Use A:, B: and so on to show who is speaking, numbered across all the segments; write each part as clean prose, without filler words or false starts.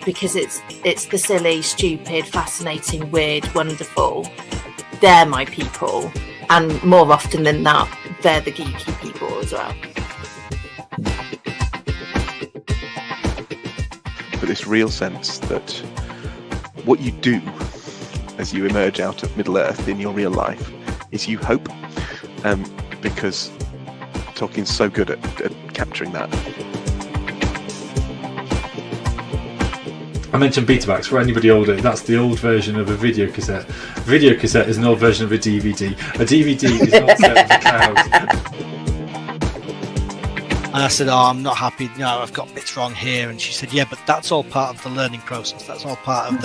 A: because it's the silly, stupid, fascinating, weird, wonderful. They're my people, and more often than not, they're the geeky people as well.
B: But this real sense that what you do as you emerge out of Middle Earth in your real life is you hope, because Tolkien's so good at capturing that.
C: I mentioned Betamax. For anybody older, that's the old version of a video cassette. A video cassette is an old version of a DVD. A DVD is not set with cows.
D: And I said, I'm not happy, I've got bits wrong here. And she said, yeah, but that's all part of the learning process. That's all part of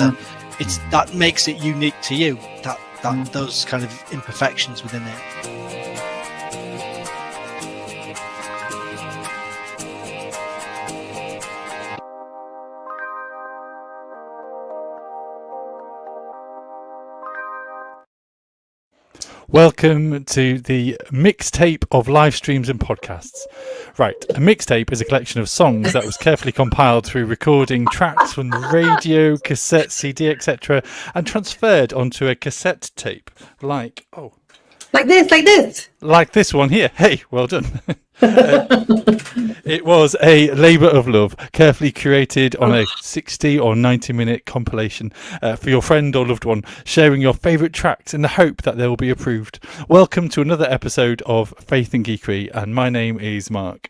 D: that makes it unique to you, that those kind of imperfections within it.
E: Welcome to the mixtape of live streams and podcasts. Right, a mixtape is a collection of songs that was carefully compiled through recording tracks from the radio, cassette, CD, etc., and transferred onto a cassette tape, like this one here. Hey, well done. It was a labour of love, carefully curated on a 60 or 90-minute compilation for your friend or loved one, sharing your favourite tracks in the hope that they will be approved. Welcome to another episode of Faith and Geekery, and my name is Mark.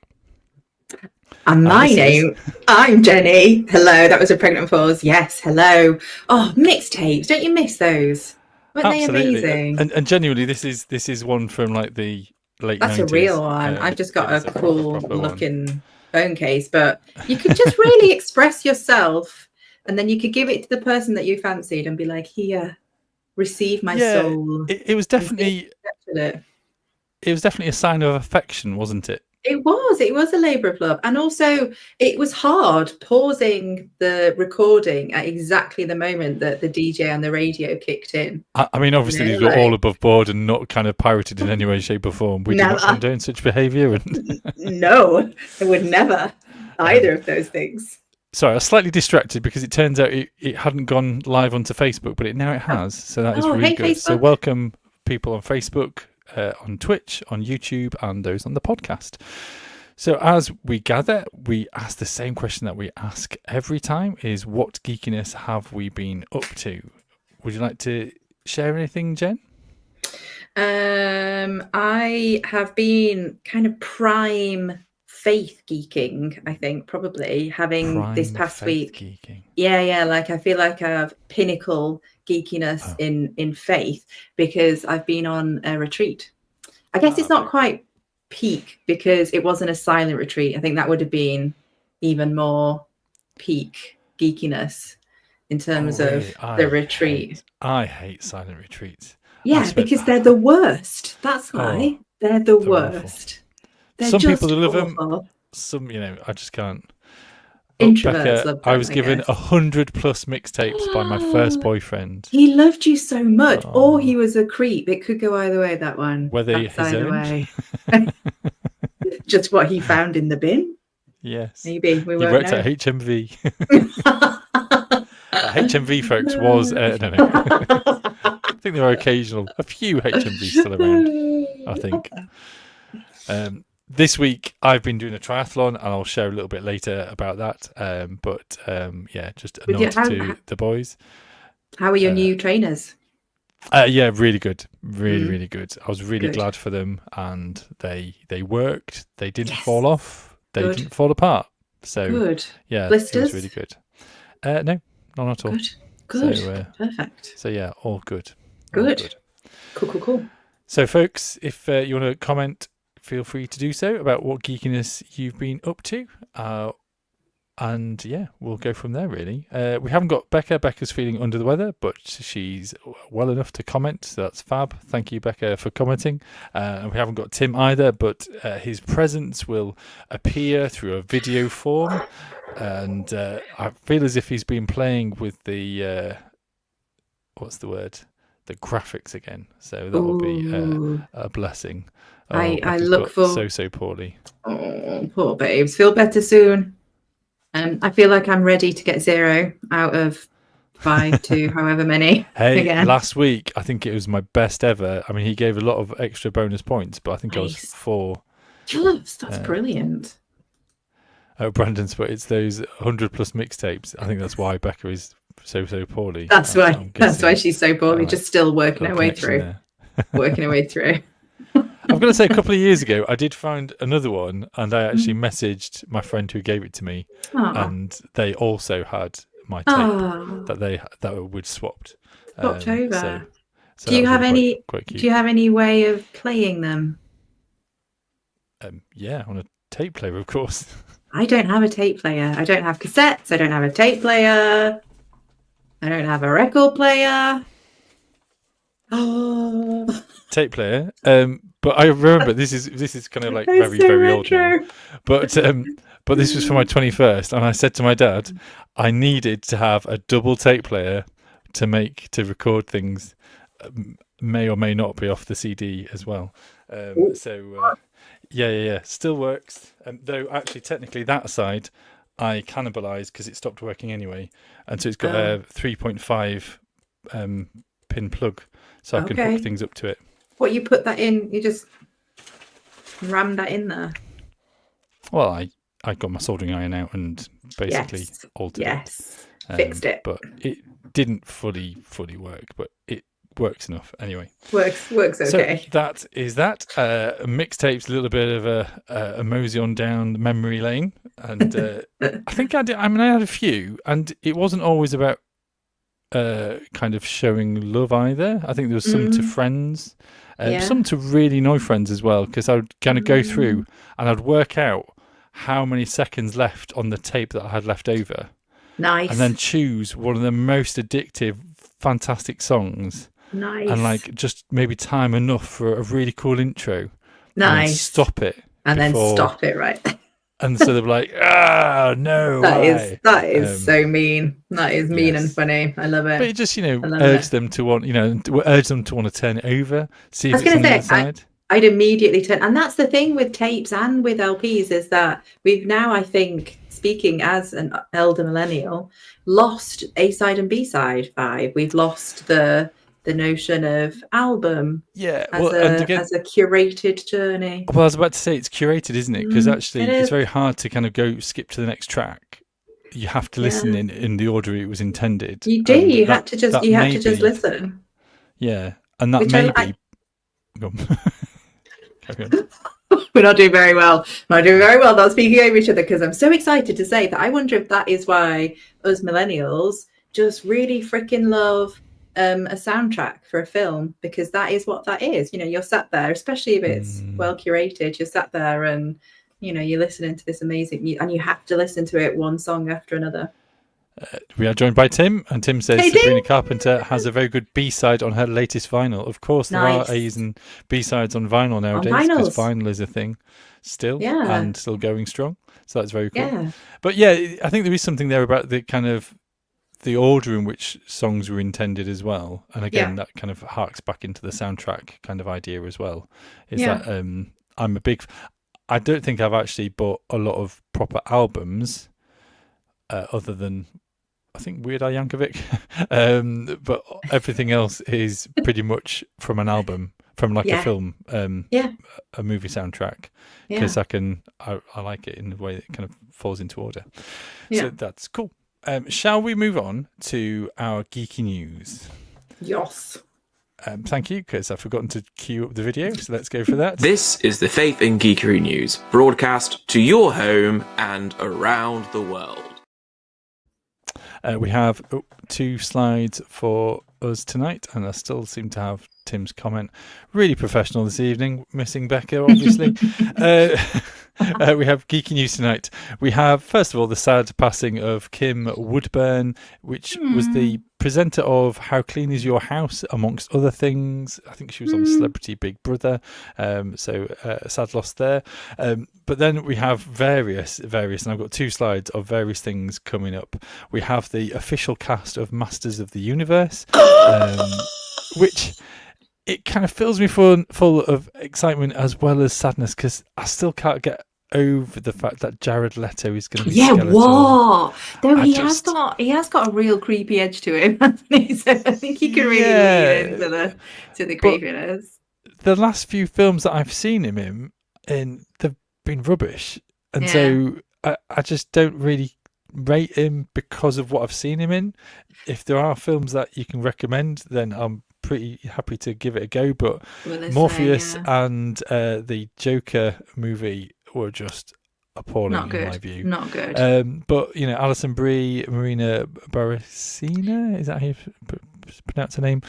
A: And I'm Jenny. Hello, that was a pregnant pause. Yes, hello. Oh, mixtapes, don't you miss those? Weren't they amazing?
E: And genuinely, this is one from like the late 90s.
A: That's a real one. I've just got a cool looking phone case, but you could just really express yourself, and then you could give it to the person that you fancied and be like, here, receive my soul.
E: It was definitely a sign of affection, wasn't it?
A: It was a labour of love. And also it was hard pausing the recording at exactly the moment that the DJ on the radio kicked in.
E: I mean, obviously these were all above board and not kind of pirated in any way, shape or form. We did not condone such behaviour.
A: No, I would never. Either of those things.
E: Sorry, I was slightly distracted because it turns out it hadn't gone live onto Facebook, but now it has. So that is really good. Facebook. So welcome people on Facebook, on Twitch, on YouTube, and those on the podcast. So as we gather, we ask the same question that we ask every time, is what geekiness have we been up to? Would you like to share anything, Jen?
A: I have been kind of prime faith geeking, I think, probably having prime this past week. Geeking. Yeah, like I feel like I have pinnacle geekiness in faith because I've been on a retreat. I guess it's not quite peak because it wasn't a silent retreat. I think that would have been even more peak geekiness in terms of the retreat.
E: I hate silent retreats.
A: Yeah, because they're the worst. That's why they're the worst.
E: Some people love them. Some, I just can't.
A: Introverts
E: Becca, I was given 100+ mixtapes by my first boyfriend.
A: He loved you so much, or he was a creep. It could go either way, that one.
E: Whether his own.
A: Just what he found in the bin?
E: Yes.
A: Maybe.
E: He worked at HMV. HMV, folks, was... no. I think there are a few HMVs still around, I think. This week, I've been doing a triathlon, and I'll share a little bit later about that. Just a nod to the boys.
A: How are your new trainers?
E: Yeah, really good. Really good. I was really glad for them, and they worked. They didn't fall off. They didn't fall apart. So,
A: good.
E: Yeah,
A: blisters?
E: It was really good. No, not at all.
A: Good.
E: So,
A: perfect.
E: So, yeah, all good.
A: Good. Cool.
E: So, folks, if you want to comment, feel free to do so about what geekiness you've been up to. And yeah, we'll go from there, really. We haven't got Becca. Becca's feeling under the weather, but she's well enough to comment, so that's fab. Thank you, Becca, for commenting. And we haven't got Tim either, but his presence will appear through a video form. And I feel as if he's been playing with the, what's the word? The graphics again. So that will be a blessing.
A: I look for...
E: So poorly.
A: Oh, poor babes. Feel better soon. I feel like I'm ready to get 0 out of 5 to however many.
E: Hey,
A: again.
E: Last week I think it was my best ever. I mean, he gave a lot of extra bonus points, but I think I was 4.
A: Yes, that's brilliant.
E: Oh, Brandon's put it's those 100+ mixtapes. I think that's why Becca is so poorly.
A: That's why she's so poorly. Just still working her way through. Working her way through.
E: I've got to say, a couple of years ago, I did find another one, and I actually messaged my friend who gave it to me, and they also had my tape that we'd swapped.
A: Swapped over.
E: So
A: do you have any?
E: Quite cute.
A: Do you have any way of playing them?
E: Yeah, on a tape player, of course.
A: I don't have a tape player. I don't have cassettes. I don't have a tape player. I don't have a record player. Oh.
E: Tape player. But I remember this is kind of like very old now. But this was for my 21st, and I said to my dad, I needed to have a double tape player to record things, may or may not be off the CD as well. Yeah, still works. Though actually, technically, that side I cannibalised because it stopped working anyway, and so it's got a 3.5 pin plug, so I can hook things up to it.
A: What, you put that in? You just ram that in there?
E: Well, I got my soldering iron out and basically altered it.
A: Fixed it.
E: But it didn't fully work, but it works enough anyway.
A: Works okay.
E: So that is that. Mixtapes, a little bit of a mosey on down memory lane. And I think I did. I mean, I had a few, and it wasn't always about kind of showing love either. I think there was some to friends. Some to really no friends as well, because I would kind of go through and I'd work out how many seconds left on the tape that I had left over.
A: Nice.
E: And then choose one of the most addictive, fantastic songs.
A: Nice.
E: And like just maybe time enough for a really cool intro.
A: Nice.
E: And stop it.
A: And then stop it, right?
E: And so they're like, no.
A: That is so mean. That is mean and funny. I love it.
E: But it just, urge them to want, urge them to want to turn it over, see if it's on the other side.
A: I'd immediately turn, and that's the thing with tapes and with LPs is that we've now, I think, speaking as an elder millennial, lost A-side and B-side vibe. We've lost the notion of album as a curated journey.
E: Well, I was about to say it's curated, isn't it? Because actually it's very hard to kind of go skip to the next track. You have to listen in the order it was intended.
A: You do. You had to just listen.
E: Yeah, and that may be.
A: We're not doing very well. Not speaking over each other, because I'm so excited to say that I wonder if that is why us millennials just really freaking love a soundtrack for a film, because that is what that is. You're sat there, especially if it's well curated, you're sat there and you're listening to this amazing, and you have to listen to it one song after another.
E: We are joined by Tim, and Tim says Sabrina Carpenter has a very good B-side on her latest vinyl. Of course, there are A's and B-sides on vinyl nowadays, because vinyl is a thing still and still going strong. So that's very cool. Yeah. But I think there is something there about the kind of the order in which songs were intended as well. And again, that kind of harks back into the soundtrack kind of idea as well. Is that I'm a big... I don't think I've actually bought a lot of proper albums other than... I think Weird Al Yankovic, but everything else is pretty much from an album, from like a film, a movie soundtrack, because I like it in the way that it kind of falls into order. So that's cool. Shall we move on to our geeky news?
A: Yes.
E: Thank you, because I've forgotten to cue up the video, so let's go for that.
F: This is the Faith Geekery news, broadcast to your home and around the world.
E: We have 2 slides for us tonight, and I still seem to have Tim's comment. Really professional this evening, missing Becca, obviously. We have geeky news tonight. We have, first of all, the sad passing of Kim Woodburn, which was the presenter of How Clean Is Your House, amongst other things. I think she was on Celebrity Big Brother, so a sad loss there. But then we have various, and I've got 2 slides of various things coming up. We have the official cast of Masters of the Universe, which... it kind of fills me full of excitement as well as sadness, because I still can't get over the fact that Jared Leto is going to be
A: Yeah,
E: Skeletor.
A: what? Though he has got a real creepy edge to him, hasn't he? So I think he can really lean into the creepiness.
E: The last few films that I've seen him in, they've been rubbish, and so I just don't really rate him because of what I've seen him in. If there are films that you can recommend, then I'm pretty happy to give it a go. But Morpheus and the Joker movie were just appalling in my view.
A: Not good.
E: But Alison Brie, Marina Baracina, is that how you pronounce her name?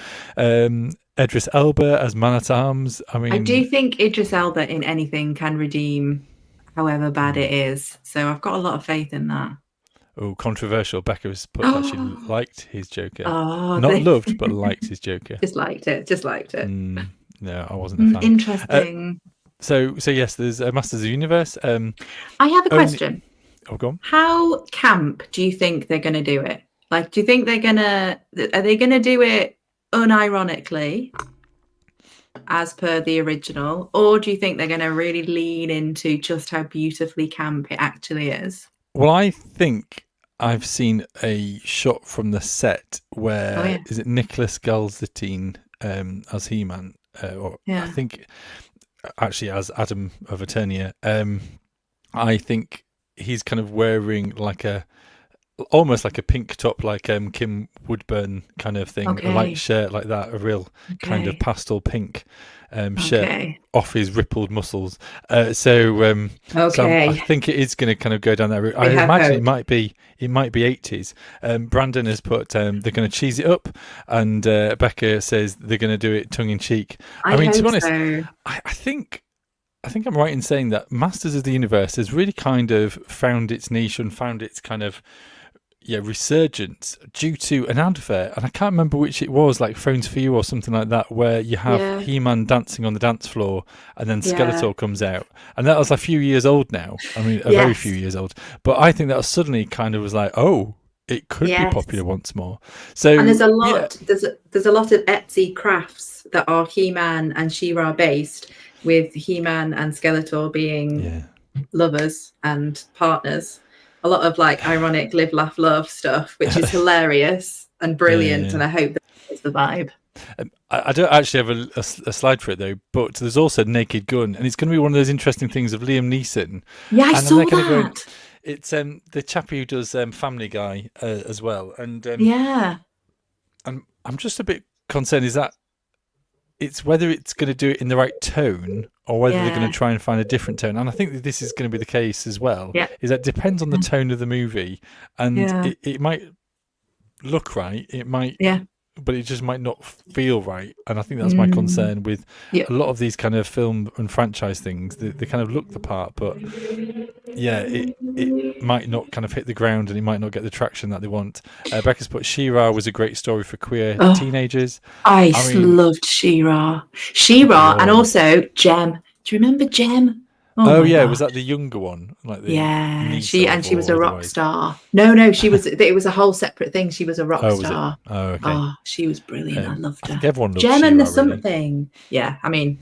E: Idris Elba as Man at Arms. I mean,
A: I do think Idris Elba in anything can redeem however bad it is. So I've got a lot of faith in that.
E: Oh, controversial. Becca has put that she liked his Joker.
A: Not
E: loved, but liked his Joker.
A: Just liked it.
E: No, I wasn't a fan.
A: Interesting.
E: So yes, there's a Masters of the Universe.
A: I have a question.
E: Go on.
A: How camp do you think they're going to do it? Like, do you think are they going to do it unironically as per the original, or do you think they're going to really lean into just how beautifully camp it actually is?
E: Well, I think I've seen a shot from the set where is it Nicholas Galzatine as He-Man, I think actually as Adam of Eternia. I think he's kind of wearing almost like a pink top, like Kim Woodburn kind of thing, a light shirt like that, a real kind of pastel pink shirt off his rippled muscles. So I think it is going to kind of go down that route. I imagine it might be 80s. Brandon has put they're going to cheese it up, and Becca says they're going to do it tongue in cheek. I mean, to be honest, I think I'm right in saying that Masters of the Universe has really kind of found its niche and found its kind of resurgence due to an advert, and I can't remember which it was, like Phones for You or something like that, where you have He-Man dancing on the dance floor and then Skeletor comes out, and that was a few years old now. I mean, a very few years old, but I think that was suddenly kind of was like, oh, it could be popular once more. So,
A: and there's a lot there's a lot of Etsy crafts that are He-Man and She-Ra based, with He-Man and Skeletor being lovers and partners. A lot of ironic live, laugh, love stuff, which is hilarious and brilliant. And I hope that it's the vibe.
E: I don't actually have a slide for it though, but there's also Naked Gun, and it's going to be one of those interesting things of Liam Neeson.
A: Yeah, I saw that.
E: It's the chap who does Family Guy as well, and I'm just a bit concerned. Is that it's whether it's going to do it in the right tone or whether they're going to try and find a different tone. And I think that this is going to be the case as well. Yeah. Is that depends on the tone of the movie, and it might look right, it might, but it just might not feel right. And I think that's my concern with a lot of these kind of film and franchise things. They kind of look the part, but it might not kind of hit the ground, and it might not get the traction that they want. Becca's put She-Ra was a great story for queer teenagers.
A: I loved She-Ra, and also Gem. Do you remember Gem?
E: Oh yeah, was that the younger one? Like the
A: she was a rock star. No, she was. It was a whole separate thing. She was a rock star.
E: Oh, okay.
A: She was brilliant. I loved her.
E: Everyone loves
A: Gem
E: She-Ra,
A: and the something. Really. Yeah, I mean,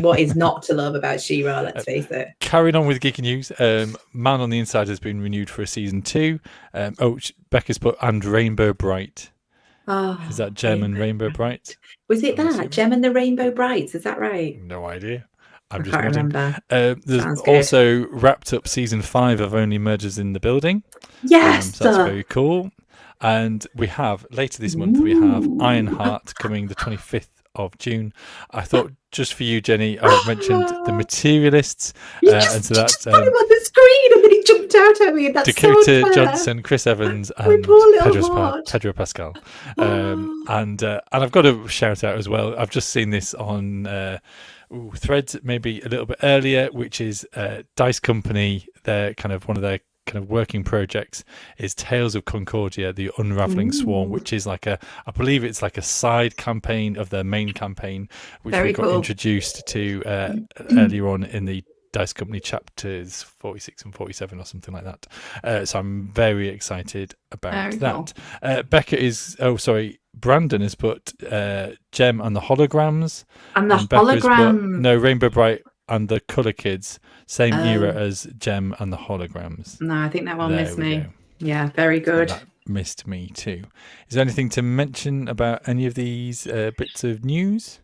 A: what is not to love about She-Ra? Let's face it.
E: Carrying on with geeky news, Man on the Inside has been renewed for a season 2. Becca's put and Rainbow Bright. Is that Gem and Rainbow Bright?
A: Was it that Gem and the Rainbow Brights? Is that right?
E: No idea. I
A: can't remember.
E: There's also wrapped up season 5 of Only Murders in the Building.
A: Yes,
E: so that's very cool. And we have later this month we have Ironheart coming the 25th of June. I thought just for you, Jenny, I mentioned The Materialists, and so that's
A: put him on the screen, and then he jumped out at me. That's
E: Dakota Johnson, Chris Evans, and Pedro Pascal. And I've got to shout out as well. I've just seen this on Threads maybe a little bit earlier, which is Dice Company. They're kind of one of their kind of working projects is Tales of Concordia, the Unraveling Swarm, which is I believe it's like a side campaign of their main campaign, which we got introduced to earlier on in the Dice Company chapters 46 and 47 or something like that. So I'm very excited about that. Cool. Becca is, Brandon has put Gem and the Holograms.
A: And the Holograms.
E: No, Rainbow Bright and the Colour Kids, same era as Gem and the Holograms.
A: No, I think that one missed me.
E: Go.
A: Yeah, very good.
E: And that missed me too. Is there anything to mention about any of these bits of news?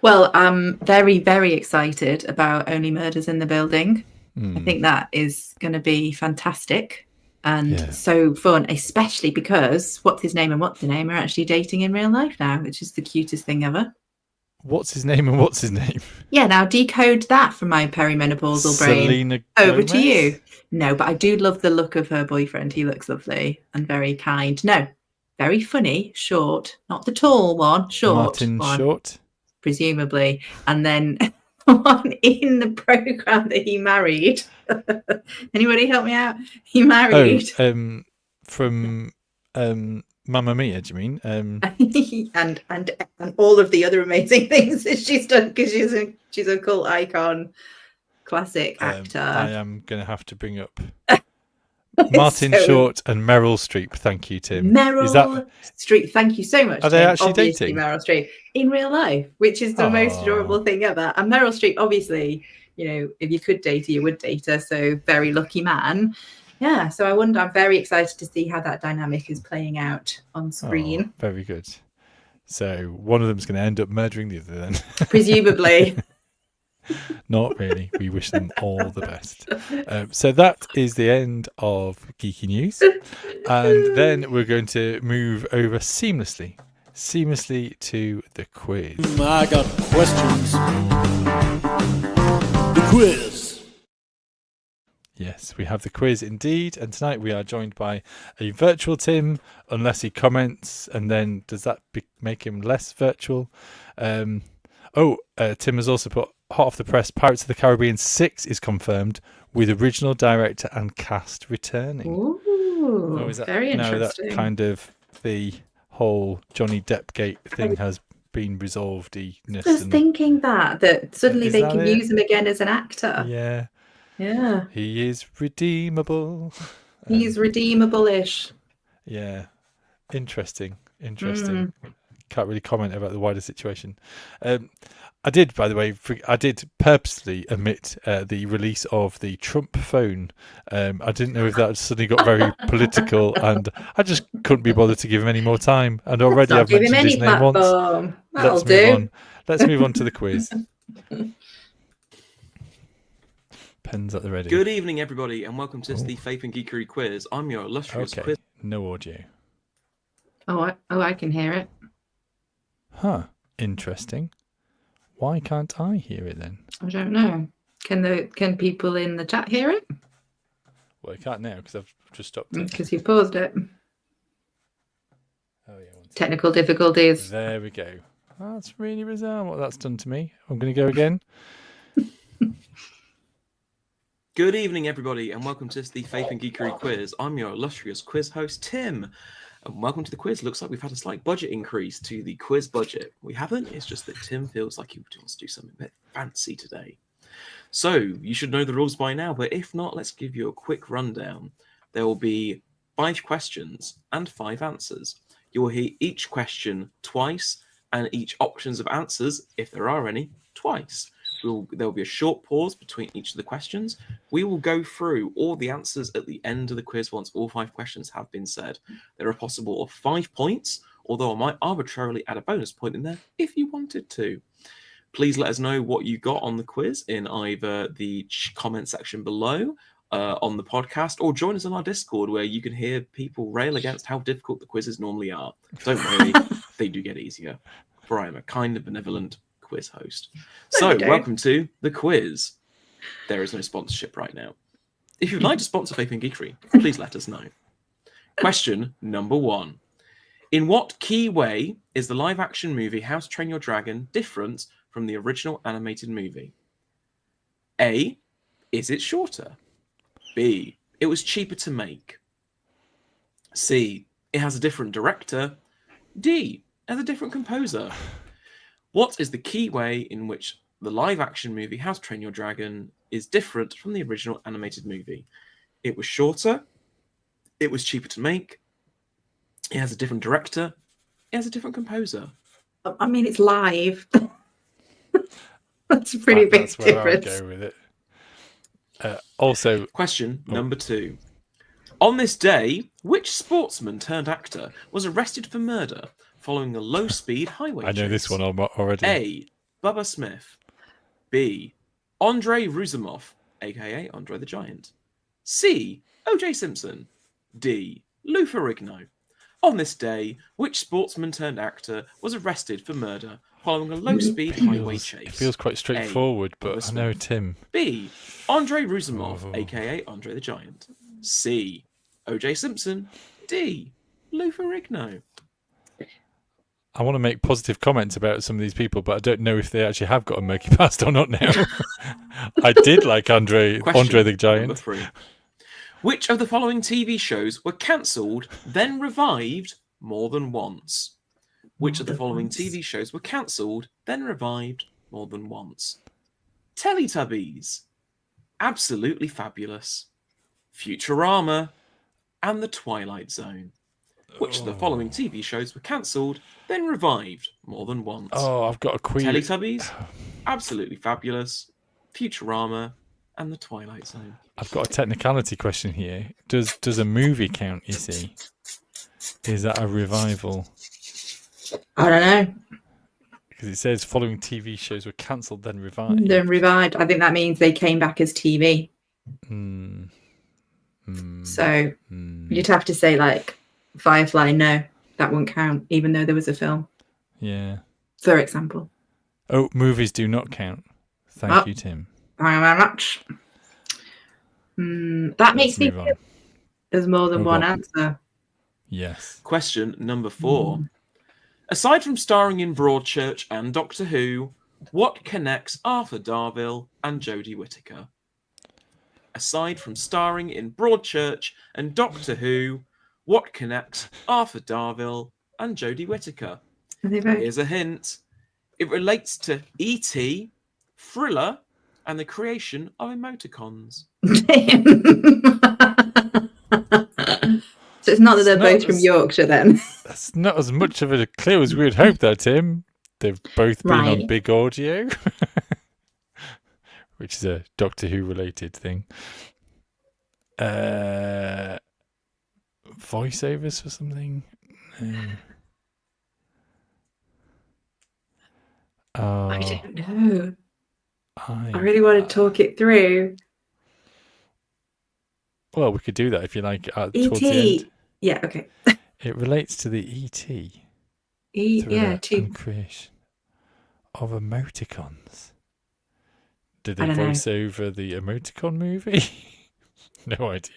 A: Well, I'm very, very excited about Only Murders in the Building. I think that is going to be fantastic and so fun, especially because What's His Name and What's Her Name are actually dating in real life now, which is the cutest thing ever.
E: What's his name and what's his name?
A: Yeah, now decode that from my perimenopausal brain.
E: Selena
A: Over
E: Gomez?
A: to you. No, but I do love the look of her boyfriend. He looks lovely and very kind. No, very funny, short, not the tall one, short
E: Martin
A: one,
E: Short?
A: presumably. And then one in the programme that he married. Anybody help me out? He married.
E: From Mamma Mia, do you mean?
A: and all of the other amazing things that she's done, because she's a cult icon, classic actor.
E: I am going to have to bring up Martin Short and Meryl Streep. Thank you, Tim.
A: Meryl Streep. Thank you so much.
E: Are they actually
A: obviously
E: dating?
A: Meryl Streep in real life, which is the most adorable thing ever. And Meryl Streep, obviously, if you could date her, you would date her. So very lucky man. Yeah. So I'm very excited to see how that dynamic is playing out on screen.
E: Very good. So one of them's going to end up murdering the other then.
A: Presumably.
E: Not really. We wish them all the best. So that is the end of Geeky News. And then we're going to move over seamlessly to the quiz.
G: I got questions. The quiz.
E: Yes, we have the quiz indeed. And tonight we are joined by a virtual Tim, unless he comments. And then does that make him less virtual? Tim has also put hot off the press, Pirates of the Caribbean 6 is confirmed with original director and cast returning.
A: Ooh, is that very interesting.
E: That kind of the whole Johnny Depp gate thing has been resolved.
A: I was thinking that suddenly they can use him again as an actor.
E: Yeah.
A: Yeah.
E: He is redeemable.
A: He's redeemable-ish.
E: Yeah. Interesting. Can't really comment about the wider situation. I did, by the way, purposely omit the release of the Trump phone. I didn't know if that suddenly got very political, and I just couldn't be bothered to give him any more time. And already I've mentioned his name once. Let's move on to the quiz. Pens at the ready.
F: Good evening, everybody, and welcome to the Faith and Geekery quiz. I'm your illustrious quiz.
E: No audio.
A: I can hear it.
E: Huh. Interesting. Why can't I hear it then?
A: I don't know. Can people in the chat hear it?
E: Well, I can't now because I've just stopped it.
A: Because you paused it.
E: Oh yeah.
A: Technical difficulties.
E: There we go. That's really bizarre what that's done to me. I'm going to go again.
F: Good evening, everybody, and welcome to the Faith and Geekery quiz. I'm your illustrious quiz host, Tim. And welcome to the quiz. Looks like we've had a slight budget increase to the quiz budget. We haven't. It's just that Tim feels like he wants to do something a bit fancy today. So you should know the rules by now, but if not, let's give you a quick rundown. There will be 5 questions and 5 answers. You will hear each question twice and each options of answers, if there are any, twice. There will be a short pause between each of the questions. We will go through all the answers at the end of the quiz once all 5 questions have been said. There are possible of 5 points, although I might arbitrarily add a bonus point in there if you wanted to. Please let us know what you got on the quiz in either the comment section below on the podcast, or join us on our Discord where you can hear people rail against how difficult the quizzes normally are. Don't worry, they do get easier, for I am a kind and benevolent quiz host. So welcome to the quiz. There is no sponsorship right now. If you'd like to sponsor Faith and Geekery, please let us know. Question number 1. In what key way is the live action movie How to Train Your Dragon different from the original animated movie? A. Is it shorter? B. It was cheaper to make. C. It has a different director. D. It has a different composer. What is the key way in which the live-action movie How to Train Your Dragon is different from the original animated movie? It was shorter. It was cheaper to make. It has a different director. It has a different composer.
A: I mean, it's live. That's a pretty big
E: that's where
A: difference.
E: I'll go with it. Also,
F: question number 2. On this day, which sportsman turned actor was arrested for murder following a low-speed highway chase?
E: I know this one already.
F: A. Bubba Smith. B. Andrei Ruzimov, aka Andre the Giant. C. O.J. Simpson. D. Lou Ferrigno. On this day, which sportsman turned actor was arrested for murder following a low-speed highway chase?
E: It feels quite straightforward, but I know Tim.
F: B. Andrei Ruzimov, aka Andre the Giant. C. O.J. Simpson. D. Lou Ferrigno.
E: I want to make positive comments about some of these people, but I don't know if they actually have got a murky past or not now. I did like Andre the Giant.
F: Number 3. Which of the following TV shows were cancelled, then revived more than once? Which of the following TV shows were cancelled, then revived more than once? Teletubbies, Absolutely Fabulous, Futurama, and The Twilight Zone. Which of the following TV shows were cancelled, then revived more than once?
E: Oh, I've got a query.
F: Teletubbies, Absolutely Fabulous, Futurama, and The Twilight Zone.
E: I've got a technicality question here. Does a movie count, you see? Is that a revival?
A: I don't know.
E: Because it says following TV shows were cancelled, then revived.
A: Then revived. I think that means they came back as TV. So you'd have to say like Firefly, no, that won't count, even though there was a film.
E: Yeah.
A: For example.
E: Oh, movies do not count. Thank you, Tim.
A: Thank you very much. That makes me feel there's more than one answer.
E: Yes.
F: Question number 4. Aside from starring in Broadchurch and Doctor Who, what connects Arthur Darvill and Jodie Whittaker? Aside from starring in Broadchurch and Doctor Who, what connects Arthur Darvill and Jodie Whittaker? Here's a hint. It relates to E.T., Thriller, and the creation of emoticons.
A: So it's not that they're both from Yorkshire then.
E: That's not as much of a clue as we would hope though, Tim. They've both been on Big Audio, which is a Doctor Who related thing. Voiceovers for something? No.
A: I don't know. I really want to talk it through.
E: Well, we could do that if you like. Towards the
A: E.T.
E: end.
A: Yeah, okay.
E: It relates to the E.T. And creation of emoticons. Did they voice over the emoticon movie? No idea.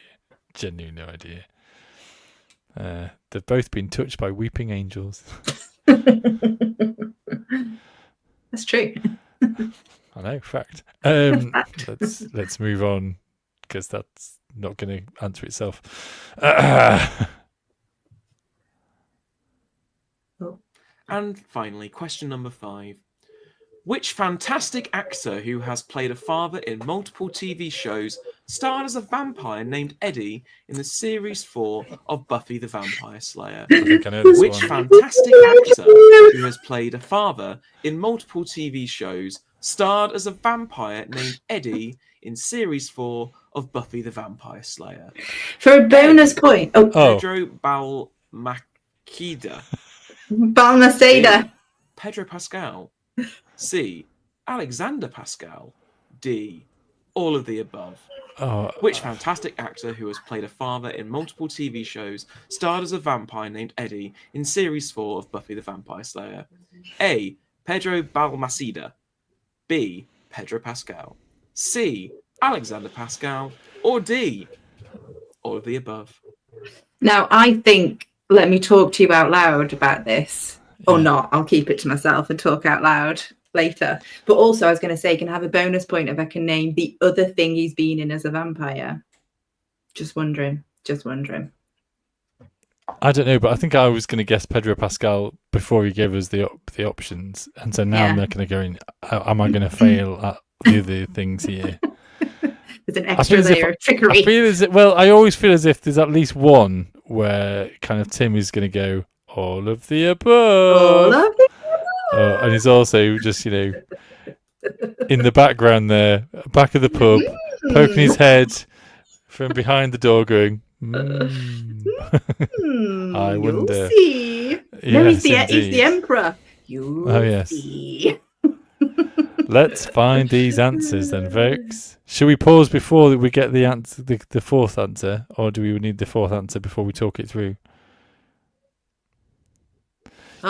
E: Genuine no idea. They've both been touched by weeping angels.
A: That's true.
E: I know, fact. Let's move on because that's not going to answer itself.
F: And finally, question number 5. Which fantastic actor who has played a father in multiple TV shows starred as a vampire named Eddie in the series 4 of Buffy the Vampire Slayer?
E: I think I know this
F: Which
E: one.
F: fantastic actor who has played a father in multiple TV shows starred as a vampire named Eddie in series 4 of Buffy the Vampire Slayer?
A: For a bonus point.
F: Pedro Balmaceda.
A: Balmaceda.
F: Pedro Pascal. C. Alexander Pascal. D. All of the above. Which fantastic actor who has played a father in multiple TV shows starred as a vampire named Eddie in series 4 of Buffy the Vampire Slayer? A. Pedro Balmaceda. B. Pedro Pascal. C. Alexander Pascal. Or D. All of the above.
A: Now, I think, let me talk to you out loud about this. Or not, I'll keep it to myself and talk out loud later. But also, I was going to say, can I have a bonus point if I can name the other thing he's been in as a vampire? Just wondering.
E: I don't know, but I think I was going to guess Pedro Pascal before he gave us the options. And so now I'm not going to go in, am I going to fail at the other things here?
A: There's an extra layer of trickery.
E: I always feel as if there's at least one where kind of Tim is going to go, all of the above.
A: All of the above.
E: And he's also just, in in the background there, back of the pub, poking his head from behind the door, going, I wonder.
A: You'll see.
E: Yes,
A: he's the emperor. You'll see.
E: Let's find these answers then, folks. Should we pause before we get the answer, the fourth answer, or do we need the fourth answer before we talk it through?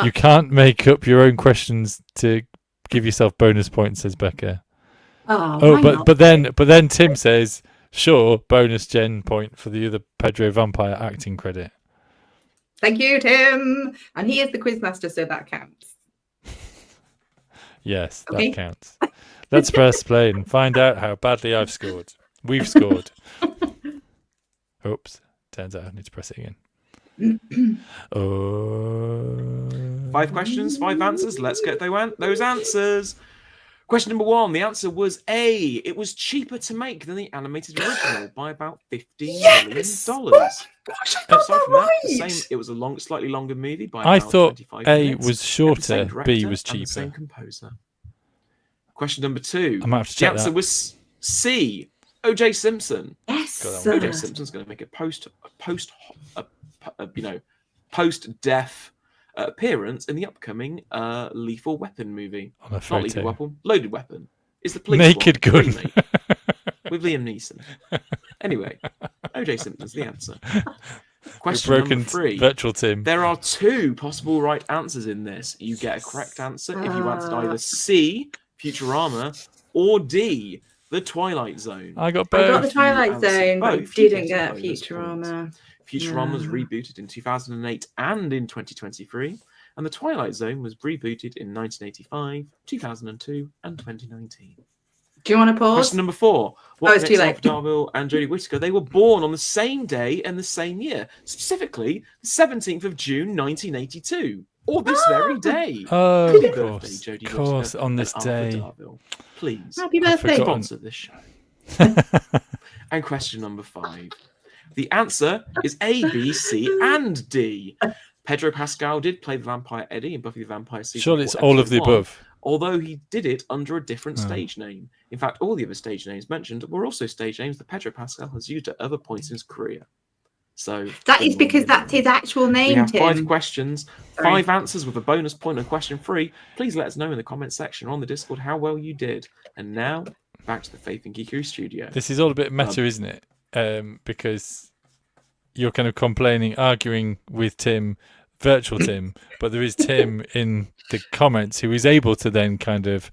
E: You can't make up your own questions to give yourself bonus points, says Becca. But then Tim says, sure, bonus gen point for the other Pedro vampire acting credit.
A: Thank you, Tim. And he is the quizmaster, so that counts.
E: Yes, that counts. Let's press play and find out how badly I've scored. We've scored. Oops. Turns out I need to press it again.
F: 5 questions, 5 answers. Let's get those answers. Question number 1. The answer was A. It was cheaper to make than the animated original by about $15 million.
A: Gosh,
F: Aside from that, it was a slightly longer movie by about 25 minutes.
E: A was shorter, B was cheaper.
F: The same composer. Question number 2.
E: I might have to check
F: the answer was C. O.J. Simpson.
A: Yes.
F: O.J. Simpson's going to make a post-death appearance in the upcoming Lethal Weapon movie.
E: On a photo.
F: Not Lethal Weapon, Loaded Weapon. Is the police
E: Naked Gun
F: with Liam Neeson. Anyway, O.J. Simpson's the answer. Question number 3.
E: Virtual Tim.
F: There are 2 possible right answers in this. You get a correct answer if you answered either C, Futurama, or D, The Twilight Zone.
E: I got both.
A: I got The Twilight Zone, but didn't get Futurama.
F: Futurama was rebooted in 2008 and in 2023, and The Twilight Zone was rebooted in 1985, 2002, and 2019.
A: Do you want to pause?
F: Question number 4. What
A: it's too late.
F: Darville and Jodie Whittaker, they were born on the same day and the same year, specifically the 17th of June, 1982, or this very day.
E: Oh,
F: Happy
E: of
F: birthday,
E: course.
F: Jodie
E: Of course,
F: Whittaker
E: on this
F: and
E: day.
F: Arthur Darville. Please.
A: Happy birthday.
F: Sponsor this show. And question number 5. The answer is A, B, C, and D. Pedro Pascal did play the vampire Eddie in Buffy the Vampire Season.
E: Surely it's all of the above.
F: Although he did it under a different stage name. In fact, all the other stage names mentioned were also stage names that Pedro Pascal has used at other points in his career. So
A: that is because that's his actual name.
F: We have
A: Tim.
F: 5 questions, 5 answers with a bonus point on question 3. Please let us know in the comment section or on the Discord how well you did. And now back to the Faith and Geekery studio.
E: This is all a bit meta, isn't it? Because you're kind of complaining, arguing with Tim, virtual Tim, but there is Tim in the comments who is able to then kind of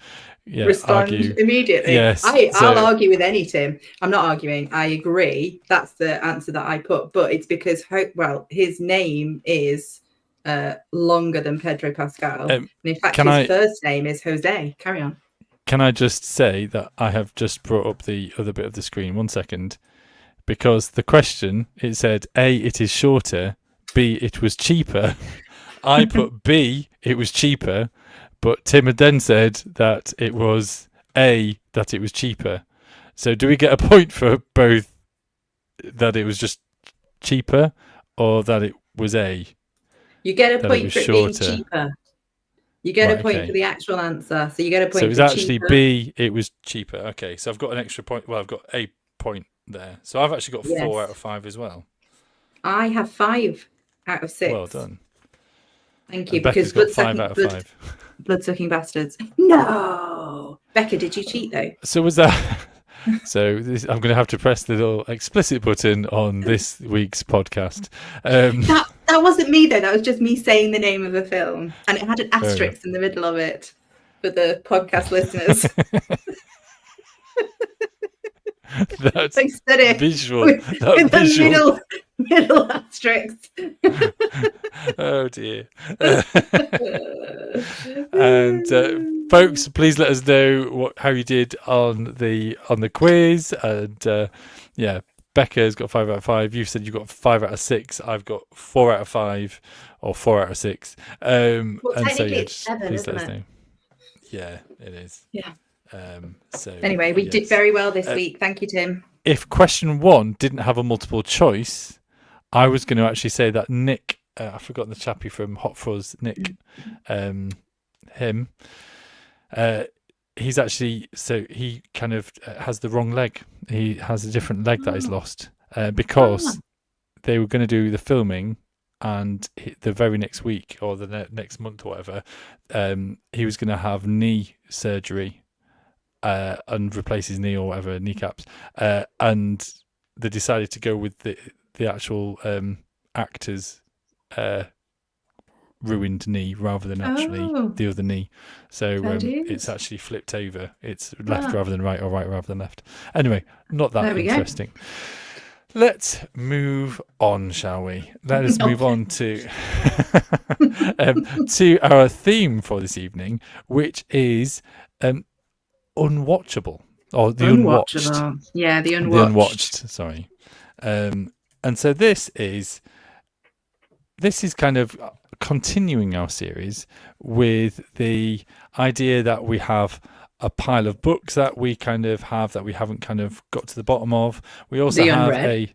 A: respond
E: argue
A: immediately.
E: Yes,
A: I'll argue with any Tim. I'm not arguing. I agree. That's the answer that I put, but it's because his name is longer than Pedro Pascal. And in fact, his first name is Jose. Carry on.
E: Can I just say that I have just brought up the other bit of the screen? 1 second. Because the question, it said, A, it is shorter, B, it was cheaper. I put B, it was cheaper, but Tim had then said that it was A, that it was cheaper. So do we get a point for both that it was just cheaper or that it was A?
A: You get a point for it being cheaper. You get a point for the actual answer. So you get a point for
E: cheaper. So it was actually
A: cheaper.
E: B, it was cheaper. Okay, so I've got an extra point. Well, I've got a point there. So I've actually got 4 out of 5 as well.
A: I have 5 out of 6.
E: Well done.
A: Thank you.
E: And Becca's got 5 out of 5.
A: Blood-sucking bastards. No! Becca, did you cheat though?
E: So was that... I'm going to have to press the little explicit button on this week's podcast.
A: That wasn't me though. That was just me saying the name of a film. And it had an asterisk in the middle of it for the podcast listeners.
E: That's visual.
A: With the middle asterisk.
E: Oh dear. And folks, please let us know how you did on the quiz. And Becca's got 5 out of 5. You said you got 5 out of 6. I've got 4 out of 5 or 4 out of 6. And so
A: it's 7,
E: please let us
A: isn't
E: know. Yeah, it is.
A: Yeah.
E: So
A: anyway, we did very well this week. Thank you, Tim.
E: If question 1 didn't have a multiple choice, I was going to actually say that Nick, I've forgotten the chappie from Hot Fuzz, Nick, him, he's actually, so he kind of has the wrong leg. He has a different leg that he's lost because they were going to do the filming, and the very next week or the next month or whatever, he was going to have knee surgery and replace his knee or whatever, kneecaps, and they decided to go with the actual actor's ruined knee rather than actually the other knee. So it's actually flipped over. It's left rather than right, or right rather than left. Anyway, not that interesting. Let's move on, shall we? Let us move on to to our theme for this evening, which is unwatchable, or the Unwatched.
A: Yeah, the Unwatched.
E: The Unwatched, sorry. And so this is kind of continuing our series with the idea that we have a pile of books that we kind of have that we haven't kind of got to the bottom of. We also have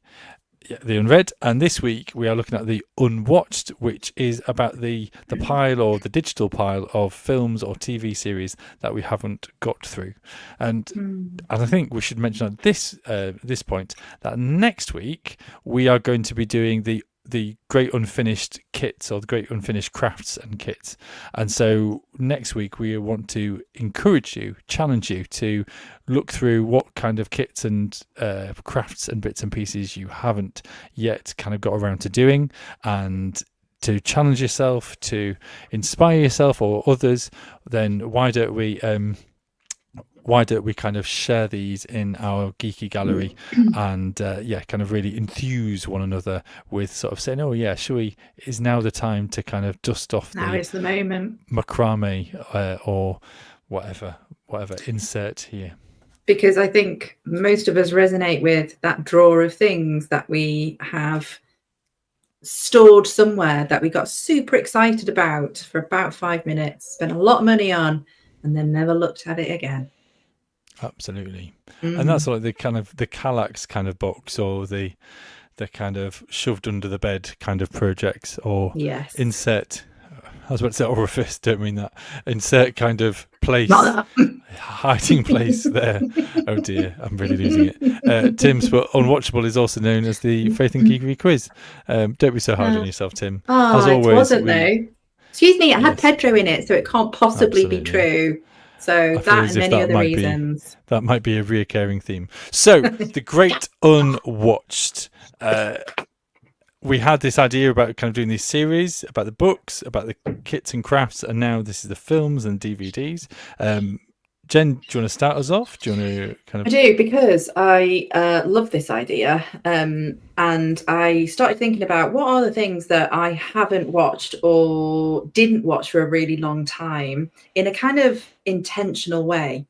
E: the unread, and this week we are looking at the Unwatched, which is about the pile, or the digital pile, of films or TV series that we haven't got through. And I think we should mention at this point that next week we are going to be doing the great unfinished kits, or the great unfinished crafts and kits. And so next week we want to challenge you to look through what kind of kits and crafts and bits and pieces you haven't yet kind of got around to doing, and to challenge yourself, to inspire yourself or others. Then why don't we kind of share these in our geeky gallery and kind of really enthuse one another with sort of saying, is now the time to kind of dust off
A: now is the moment,
E: macrame or whatever, insert here.
A: Because I think most of us resonate with that drawer of things that we have stored somewhere that we got super excited about for about 5 minutes, spent a lot of money on, and then never looked at it again.
E: Absolutely. And that's like the kind of the Kallax kind of box, or the kind of shoved under the bed kind of projects, or insert, I was about to say orifice, don't mean that, insert kind of place, hiding place there. Oh dear, I'm really losing it. Tim's but Unwatchable is also known as the Faith and Geekery quiz. Don't be so hard on yourself, Tim. As always,
A: it wasn't though. Excuse me, it had Pedro in it, so it can't possibly be true. So that and many other reasons.
E: That might be a reoccurring theme. So the Great Unwatched. We had this idea about kind of doing these series about the books, about the kits and crafts, and now this is the films and DVDs. Jen, do you want to start us off? Do you want to kind of?
A: I do, because I love this idea, and I started thinking about what are the things that I haven't watched or didn't watch for a really long time in a kind of intentional way.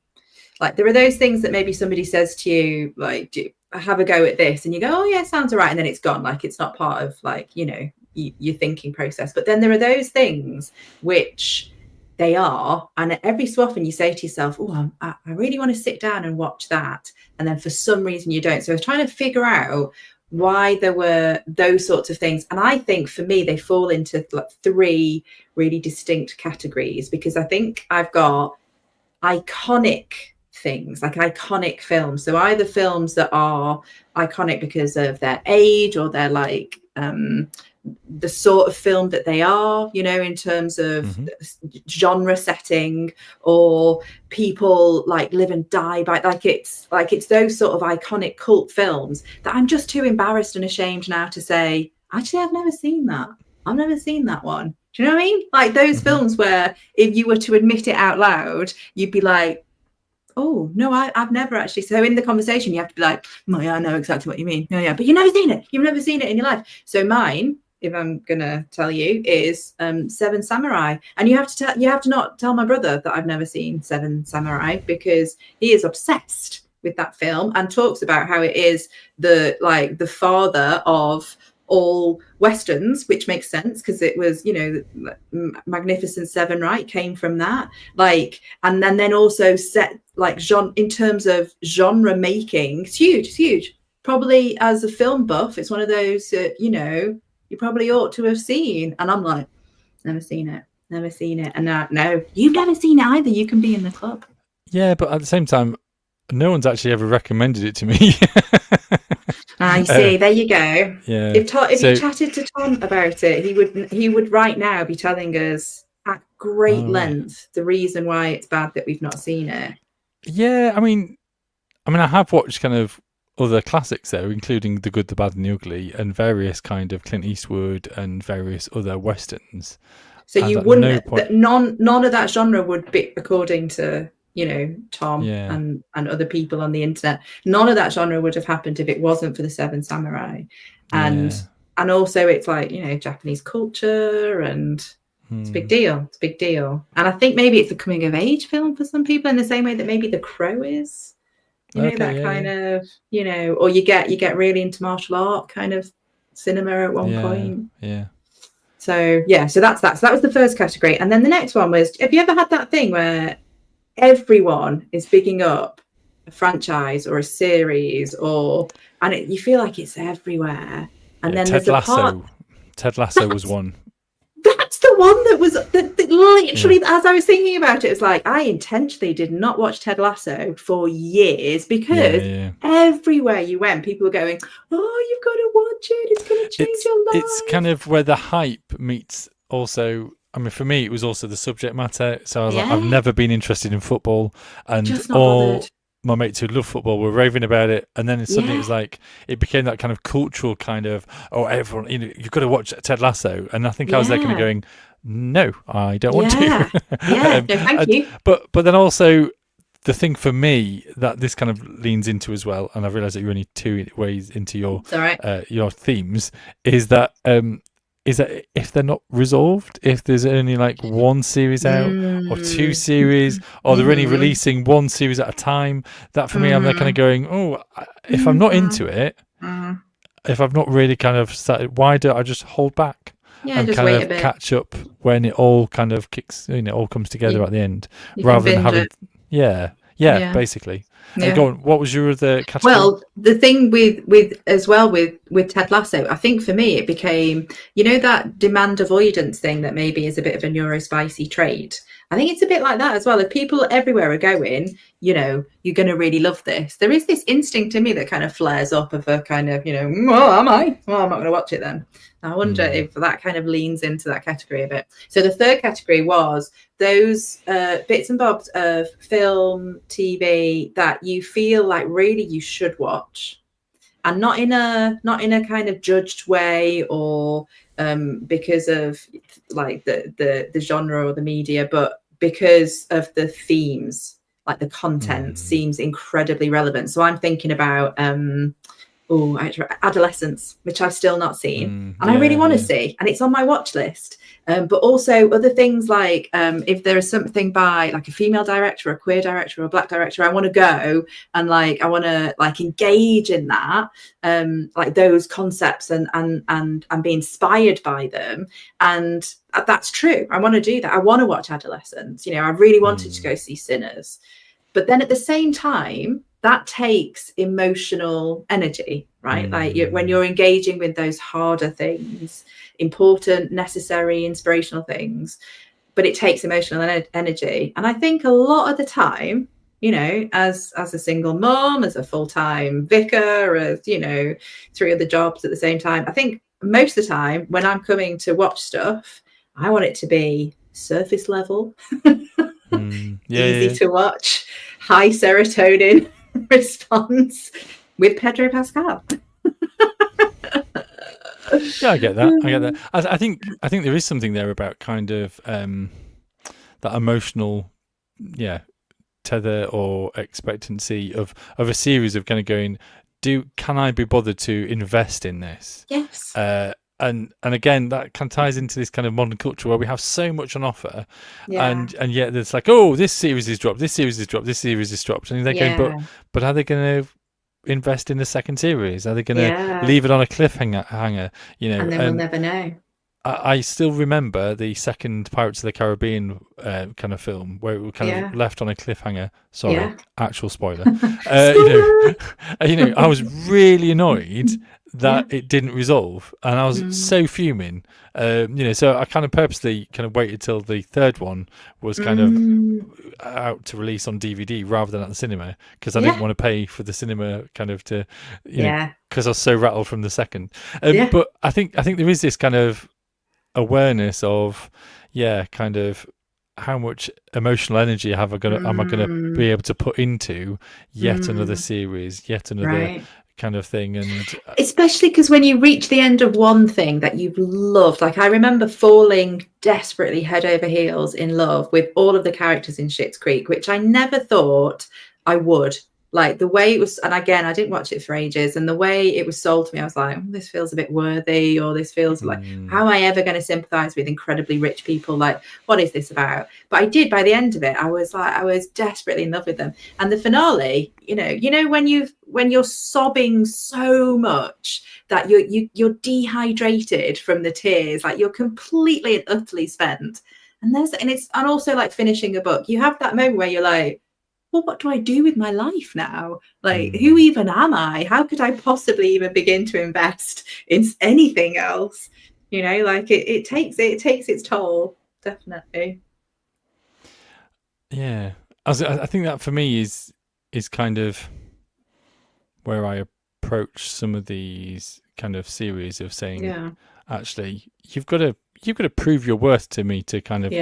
A: Like, there are those things that maybe somebody says to you, like, have a go at this, and you go, oh yeah, sounds all right, and then it's gone. Like, it's not part of, like, your thinking process. But then there are those things which they are, and every so often you say to yourself, oh, I really want to sit down and watch that, and then for some reason you don't. So I was trying to figure out why there were those sorts of things, and I think for me they fall into like 3 really distinct categories, because I think I've got iconic things, like iconic films. So either films that are iconic because of their age, or they're like the sort of film that they are, in terms of genre setting, or people like live and die by, like it's those sort of iconic cult films that I'm just too embarrassed and ashamed now to say, actually, I've never seen that. I've never seen that one. Do you know what I mean? Like those films where if you were to admit it out loud, you'd be like, oh no, I've never actually. So in the conversation you have to be like, oh yeah, I know exactly what you mean. Yeah, but you've never seen it. You've never seen it in your life. So mine, if I'm gonna tell you, is Seven Samurai. And you have to not tell my brother that I've never seen Seven Samurai, because he is obsessed with that film and talks about how it is the father of all westerns, which makes sense because it was, the Magnificent Seven, right, came from that. Like, and then also set like genre in terms of genre making. It's huge. Probably as a film buff, it's one of those you probably ought to have seen. And I'm like, never seen it. And now, no, you've never seen it either. You can be in the club.
E: Yeah, but at the same time, no one's actually ever recommended it to me.
A: You see, there you go.
E: Yeah.
A: If you chatted to Tom about it, he would right now be telling us at great length the reason why it's bad that we've not seen it.
E: Yeah, I mean, I have watched kind of other classics though, including The Good, the Bad, and the Ugly, and various kind of Clint Eastwood and various other westerns.
A: So you wouldn't, none of that genre would be, according to Tom and other people on the internet, none of that genre would have happened if it wasn't for the Seven Samurai, and also it's like Japanese culture, and it's a big deal. It's a big deal, and I think maybe it's a coming of age film for some people in the same way that maybe The Crow is. Kind of, or you get really into martial art kind of cinema at one point.
E: Yeah.
A: So that's that. So that was the first category, and then the next one was: have you ever had that thing where everyone is bigging up a franchise or a series, and you feel like it's everywhere, and then
E: Ted Lasso. Ted Lasso was one.
A: That's the one that was that literally, as I was thinking about it, it's like I intentionally did not watch Ted Lasso for years because everywhere you went, people were going, "Oh, you've got to watch it. It's going to change your life." It's
E: kind of where the hype meets also. I mean, for me, it was also the subject matter. So I was like, I've never been interested in football, and all my mates who love football were raving about it, and then suddenly it was like it became that kind of cultural kind of everyone, you've got to watch Ted Lasso, and I think I was there kind of going, no, I don't want to.
A: No, thank you.
E: But then also the thing for me that this kind of leans into as well, and I realise that you're only 2 ways into your themes, is that if they're not resolved, if there's only like one series out or 2 series, or they're only releasing 1 series at a time, that for me, I'm there kind of going, if I'm not into it, if I've not really kind of started, why don't I just hold back and
A: just
E: kind
A: wait
E: of
A: a bit.
E: catch up when it all kind of kicks, all comes together at the end, rather than having, basically. Go on, what was your other category?
A: Well, the thing with Ted Lasso, I think for me it became, that demand avoidance thing that maybe is a bit of a neurospicy trait. I think it's a bit like that as well. If people everywhere are going, you're going to really love this. There is this instinct in me that kind of flares up of a kind of, am I? Well, I'm not going to watch it then. I wonder if that kind of leans into that category a bit. So the third category was those bits and bobs of film, TV that you feel like really you should watch, and not in a kind of judged way or because of like the genre or the media, but because of the themes, like the content seems incredibly relevant. So I'm thinking about Adolescence, which I've still not seen, and I really want to see, and it's on my watch list. But also other things like if there is something by like a female director, or a queer director, or a black director, I want to go and I want to engage in that, like those concepts and be inspired by them. And that's true. I want to do that. I want to watch Adolescence. I really wanted to go see Sinners, but then at the same time, that takes emotional energy, right? When you're engaging with those harder things, important, necessary, inspirational things, but it takes emotional energy. And I think a lot of the time, as a single mom, as a full-time vicar, as 3 other jobs at the same time, I think most of the time when I'm coming to watch stuff, I want it to be surface level, easy to watch, high serotonin response with Pedro Pascal.
E: Yeah, I get that. I think there is something there about kind of that emotional, tether or expectancy of a series of kind of going, can I be bothered to invest in this?
A: Yes.
E: And again, that kind of ties into this kind of modern culture where we have so much on offer, and yet it's like, this series is dropped, this series is dropped, this series is dropped, and they're going, but are they going to invest in the second series? Are they going to leave it on a cliffhanger? And
A: then we'll never know.
E: I still remember the second Pirates of the Caribbean kind of film where it was kind of left on a cliffhanger. Sorry, actual spoiler. I was really annoyed that it didn't resolve, and I was so fuming. So I kind of purposely kind of waited till the third one was kind of out to release on DVD rather than at the cinema, because I didn't want to pay for the cinema kind of to, because I was so rattled from the second. But I think there is this kind of awareness of, kind of how much emotional energy am I going to be able to put into yet another series, yet another kind of thing. And
A: especially because when you reach the end of one thing that you've loved, like I remember falling desperately head over heels in love with all of the characters in Schitt's Creek, which I never thought I would. Like the way it was, and again, I didn't watch it for ages, and the way it was sold to me, I was like, this feels a bit worthy, or this feels like, how am I ever going to sympathize with incredibly rich people? Like, what is this about? But I did. By the end of it, I was desperately in love with them. And the finale, when you're sobbing so much that you're dehydrated from the tears, like you're completely and utterly spent. And also like finishing a book, you have that moment where you're like, well, what do I do with my life now? Like, who even am I? How could I possibly even begin to invest in anything else? Like it takes its toll, definitely.
E: Yeah, I think that for me is kind of where I approach some of these kind of series of saying, actually, you've got to prove your worth to me to kind of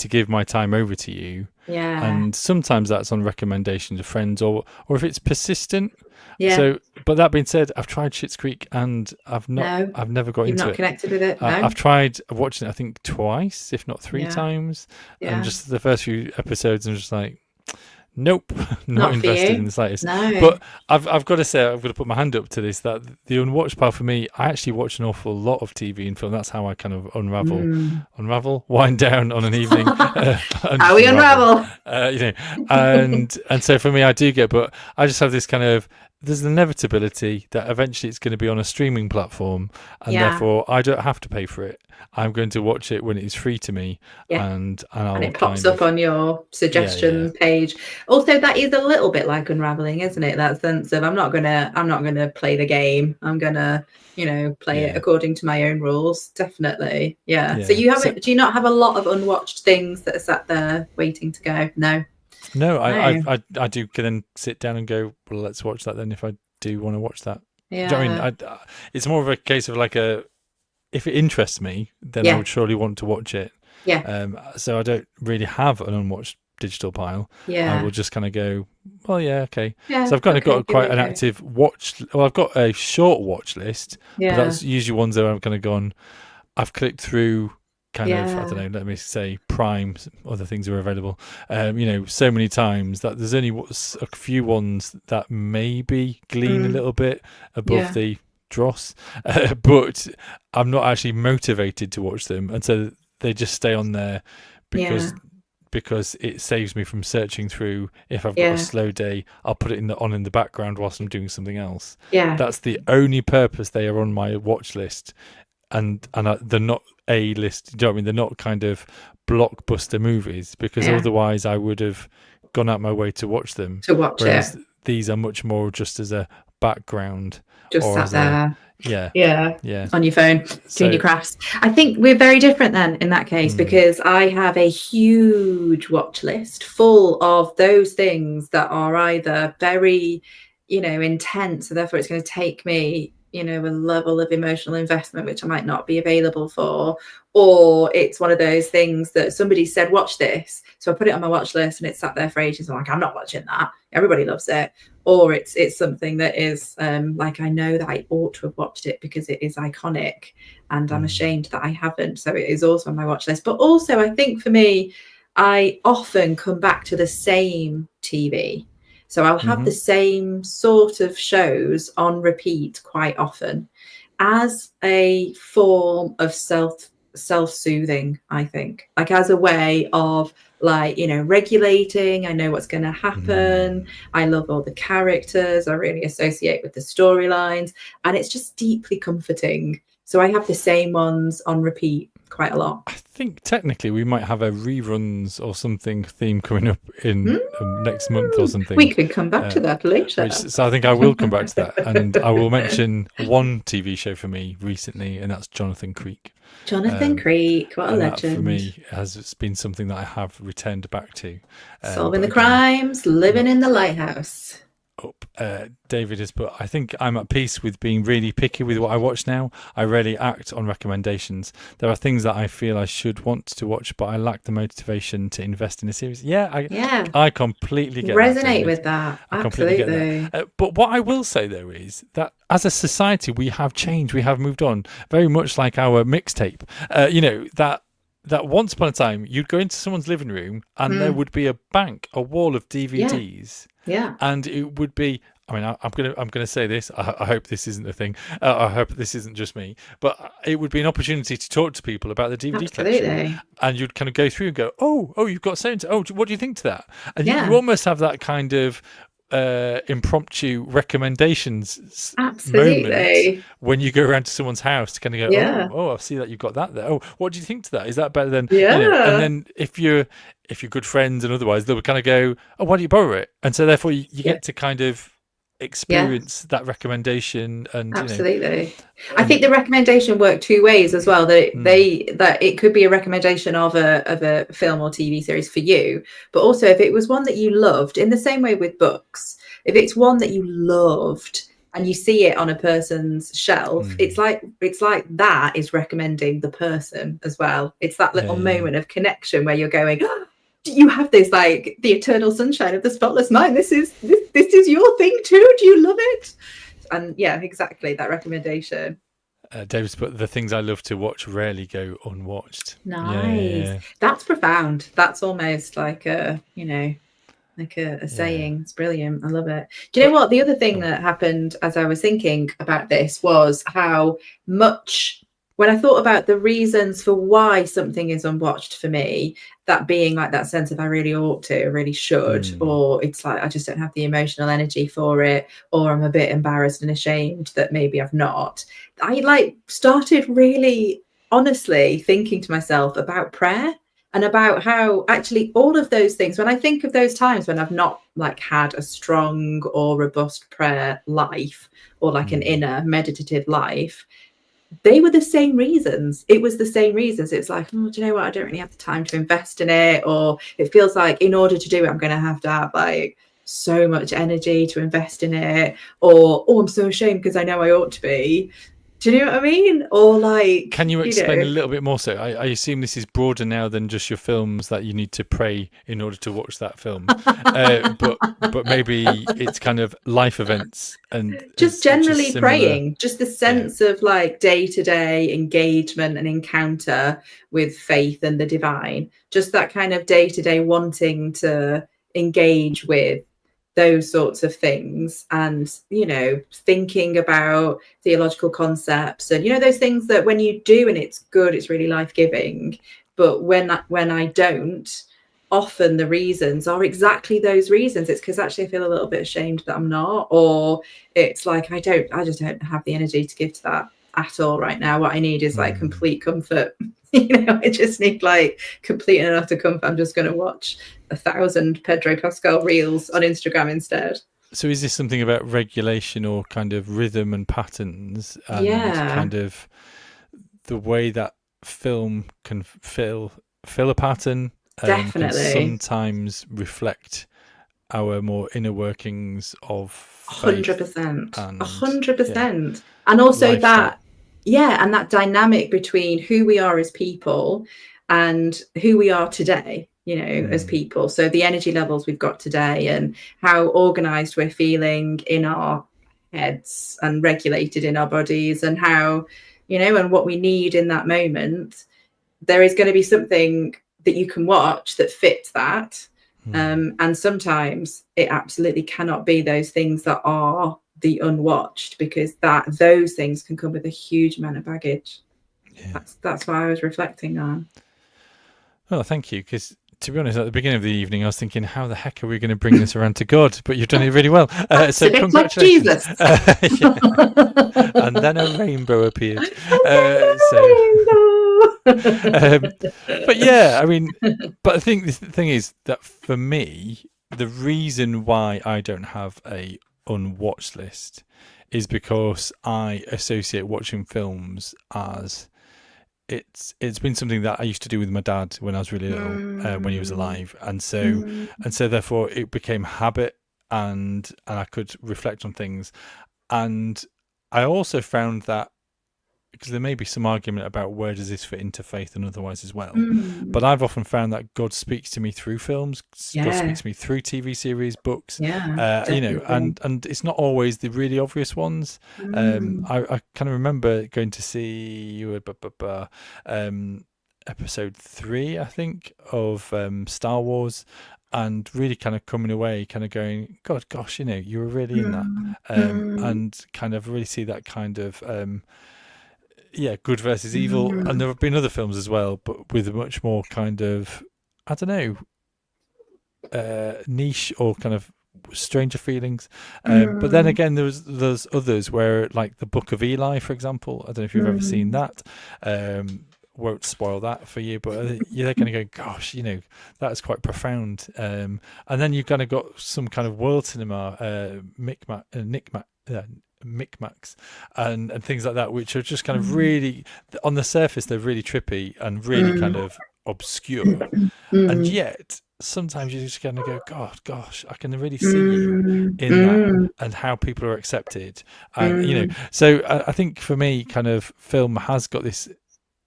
E: give my time over to you.
A: Yeah.
E: And sometimes that's on recommendations of friends or if it's persistent. Yeah. So, but that being said, I've tried Schitt's Creek and I've never got into it.
A: You've not connected with it? No?
E: I've tried watching it, I think twice, if not three times. Yeah. And just the first few episodes, I'm just like, nope, not invested in the slightest. No. But I've got to say, I've got to put my hand up to this, that the Unwatched part for me, I actually watch an awful lot of TV and film. That's how I kind of wind down on an evening.
A: How we unravel.
E: And so for me, I do get, but I just have this kind of, there's an inevitability that eventually it's going to be on a streaming platform, and therefore I don't have to pay for it. I'm going to watch it when it is free to me, and
A: it pops up on your suggestion page. Also, that is a little bit like unraveling, isn't it? That sense of I'm not gonna play the game. I'm gonna play it according to my own rules. Definitely, So you haven't? Do you not have a lot of unwatched things that are sat there waiting to go? No.
E: No, I do then sit down and go, well, let's watch that then if I do want to watch that.
A: Yeah.
E: Do you know what I mean? It's more of a case of like if it interests me, then I would surely want to watch it.
A: Yeah.
E: So I don't really have an unwatched digital pile.
A: Yeah.
E: I will just kind of go, well, okay. Yeah, so I've kind of got quite an active watch. Well, I've got a short watch list, but that's usually ones that I've kind of gone, I've clicked through kind of, I don't know, let me say Prime, other things are available, so many times that there's only a few ones that maybe glean a little bit above the dross, but I'm not actually motivated to watch them, and so they just stay on there because it saves me from searching through. If I've got a slow day, I'll put it in the background whilst I'm doing something else. That's the only purpose they are on my watch list. And they're not A-list, do you know what I mean? They're not kind of blockbuster movies, because otherwise I would have gone out my way to watch them. Whereas these are much more just as a background.
A: Just sat there.
E: Yeah.
A: On your phone, doing your crafts. I think we're very different then in that case, because I have a huge watch list full of those things that are either very, intense, so therefore it's going to take me a level of emotional investment which I might not be available for, or it's one of those things that somebody said watch this, so I put it on my watch list and it's sat there for ages. I'm like, I'm not watching that, everybody loves it. Or it's something that is like, I know that I ought to have watched it because it is iconic and I'm ashamed that I haven't, so it is also on my watch list. But also I think for me, I often come back to the same TV. So I'll have the same sort of shows on repeat quite often as a form of self-soothing, I think, like as a way of regulating. I know what's going to happen. I love all the characters. I really associate with the storylines, and it's just deeply comforting. So I have the same ones on repeat quite a lot.
E: I think technically we might have a reruns or something theme coming up in next month or something.
A: We could come back to that later.
E: So I think I will come back to that, and I will mention one TV show for me recently, and that's Jonathan Creek.
A: Jonathan Creek, what a legend.
E: That for me has been something that I have returned back to.
A: Solving the crimes, living in the lighthouse.
E: David has put, I think I'm at peace with being really picky with what I watch now. I rarely act on recommendations. There are things that I feel I should want to watch, but I lack the motivation to invest in a series. I completely get
A: resonate with that. Absolutely.
E: But what I will say though is that as a society we have changed, we have moved on, very much like our mixtape. That once upon a time you'd go into someone's living room and there would be a wall of DVDs.
A: Yeah.
E: And it would be, I mean, I'm gonna say this. I hope this isn't a thing. I hope this isn't just me. But it would be an opportunity to talk to people about the DVD collection, and you'd kind of go through and go, oh, you've got so. Oh, what do you think to that? And you almost have that kind of impromptu recommendations moment when you go around to someone's house to kind of go, oh, I see that you've got that there. Oh, what do you think to that? Is that better than and then if you're good friends and otherwise, they'll kind of go, oh, why don't you borrow it? And so therefore you get to kind of experience that recommendation. And
A: absolutely, I think the recommendation worked two ways as well. That it could be a recommendation of a film or TV series for you, but also if it was one that you loved, in the same way with books, if it's one that you loved and you see it on a person's shelf, it's like that is recommending the person as well. It's that little moment of connection where you're going, you have this like the eternal sunshine of the spotless mind. This is your thing too. Do you love it? And exactly that recommendation.
E: David's put, the things I love to watch rarely go unwatched.
A: Nice. Yeah. That's profound. That's almost like a saying. It's brilliant. I love it. Do you know what? The other thing that happened as I was thinking about this was how much, when I thought about the reasons for why something is unwatched for me, that being like that sense of I really ought to, I really should, or it's like I just don't have the emotional energy for it, or I'm a bit embarrassed and ashamed that maybe I've not. I started really honestly thinking to myself about prayer and about how actually all of those things, when I think of those times when I've not had a strong or robust prayer life or an inner meditative life, they were the same reasons. It was the same reasons. It's like, do you know what? I don't really have the time to invest in it. Or it feels like in order to do it, I'm going to have so much energy to invest in it. Or, I'm so ashamed because I know I ought to be. Do you know what I mean? Or
E: can you explain a little bit more? So I assume this is broader now than just your films that you need to pray in order to watch that film. But maybe it's kind of life events and
A: just generally praying, just the sense of day-to-day engagement and encounter with faith and the divine, just that kind of day-to-day wanting to engage with those sorts of things, and thinking about theological concepts and those things that when you do and it's good, it's really life-giving, but when I don't, often the reasons are exactly those reasons. It's because actually I feel a little bit ashamed that I'm not, or it's like I just don't have the energy to give to that at all right now. What I need is complete comfort. I just need complete and utter comfort. I'm just going to watch 1,000 Pedro Pascal reels on Instagram instead.
E: So is this something about regulation or kind of rhythm and patterns and kind of the way that film can fill a pattern?
A: Definitely.
E: Can sometimes reflect our more inner workings of
A: 100%. 100%. And also lifestyle. And that dynamic between who we are as people and who we are today, as people. So the energy levels we've got today and how organized we're feeling in our heads and regulated in our bodies, and how, and what we need in that moment. There is going to be something that you can watch that fits that. And sometimes it absolutely cannot be those things that are the unwatched, because those things can come with a huge amount of baggage. That's why I was reflecting on.
E: Oh, thank you. Because to be honest, at the beginning of the evening, I was thinking, how the heck are we going to bring this around to God? But you've done it really well. So congratulations.
A: Like Jesus.
E: And then a rainbow appeared. But yeah, I mean, but I think the thing is that for me, the reason why I don't have a unwatched list is because I associate watching films as it's been something that I used to do with my dad when I was really little, when he was alive, and so therefore it became habit, and I could reflect on things, and I also found that, because there may be some argument about where does this fit into faith and otherwise as well, but I've often found that God speaks to me through films, God speaks to me through TV series, books, and it's not always the really obvious ones. I kind of remember going to see episode 3, I think, of Star Wars, and really kind of coming away kind of going, gosh, you were really in that, and kind of really see that kind of good versus evil. And there have been other films as well, but with a much more kind of, I don't know, niche or kind of stranger feelings. But then again, there's others where, like the Book of Eli, for example, I don't know if you've ever seen that. Won't spoil that for you, but you're going to go, gosh, that's quite profound. And then you've kind of got some kind of world cinema, micmacs and things like that, which are just kind of really, on the surface, they're really trippy and really kind of obscure. And yet, sometimes you're just going to go, gosh, I can really see you in that, and how people are accepted. And, so I think for me, kind of film has got this,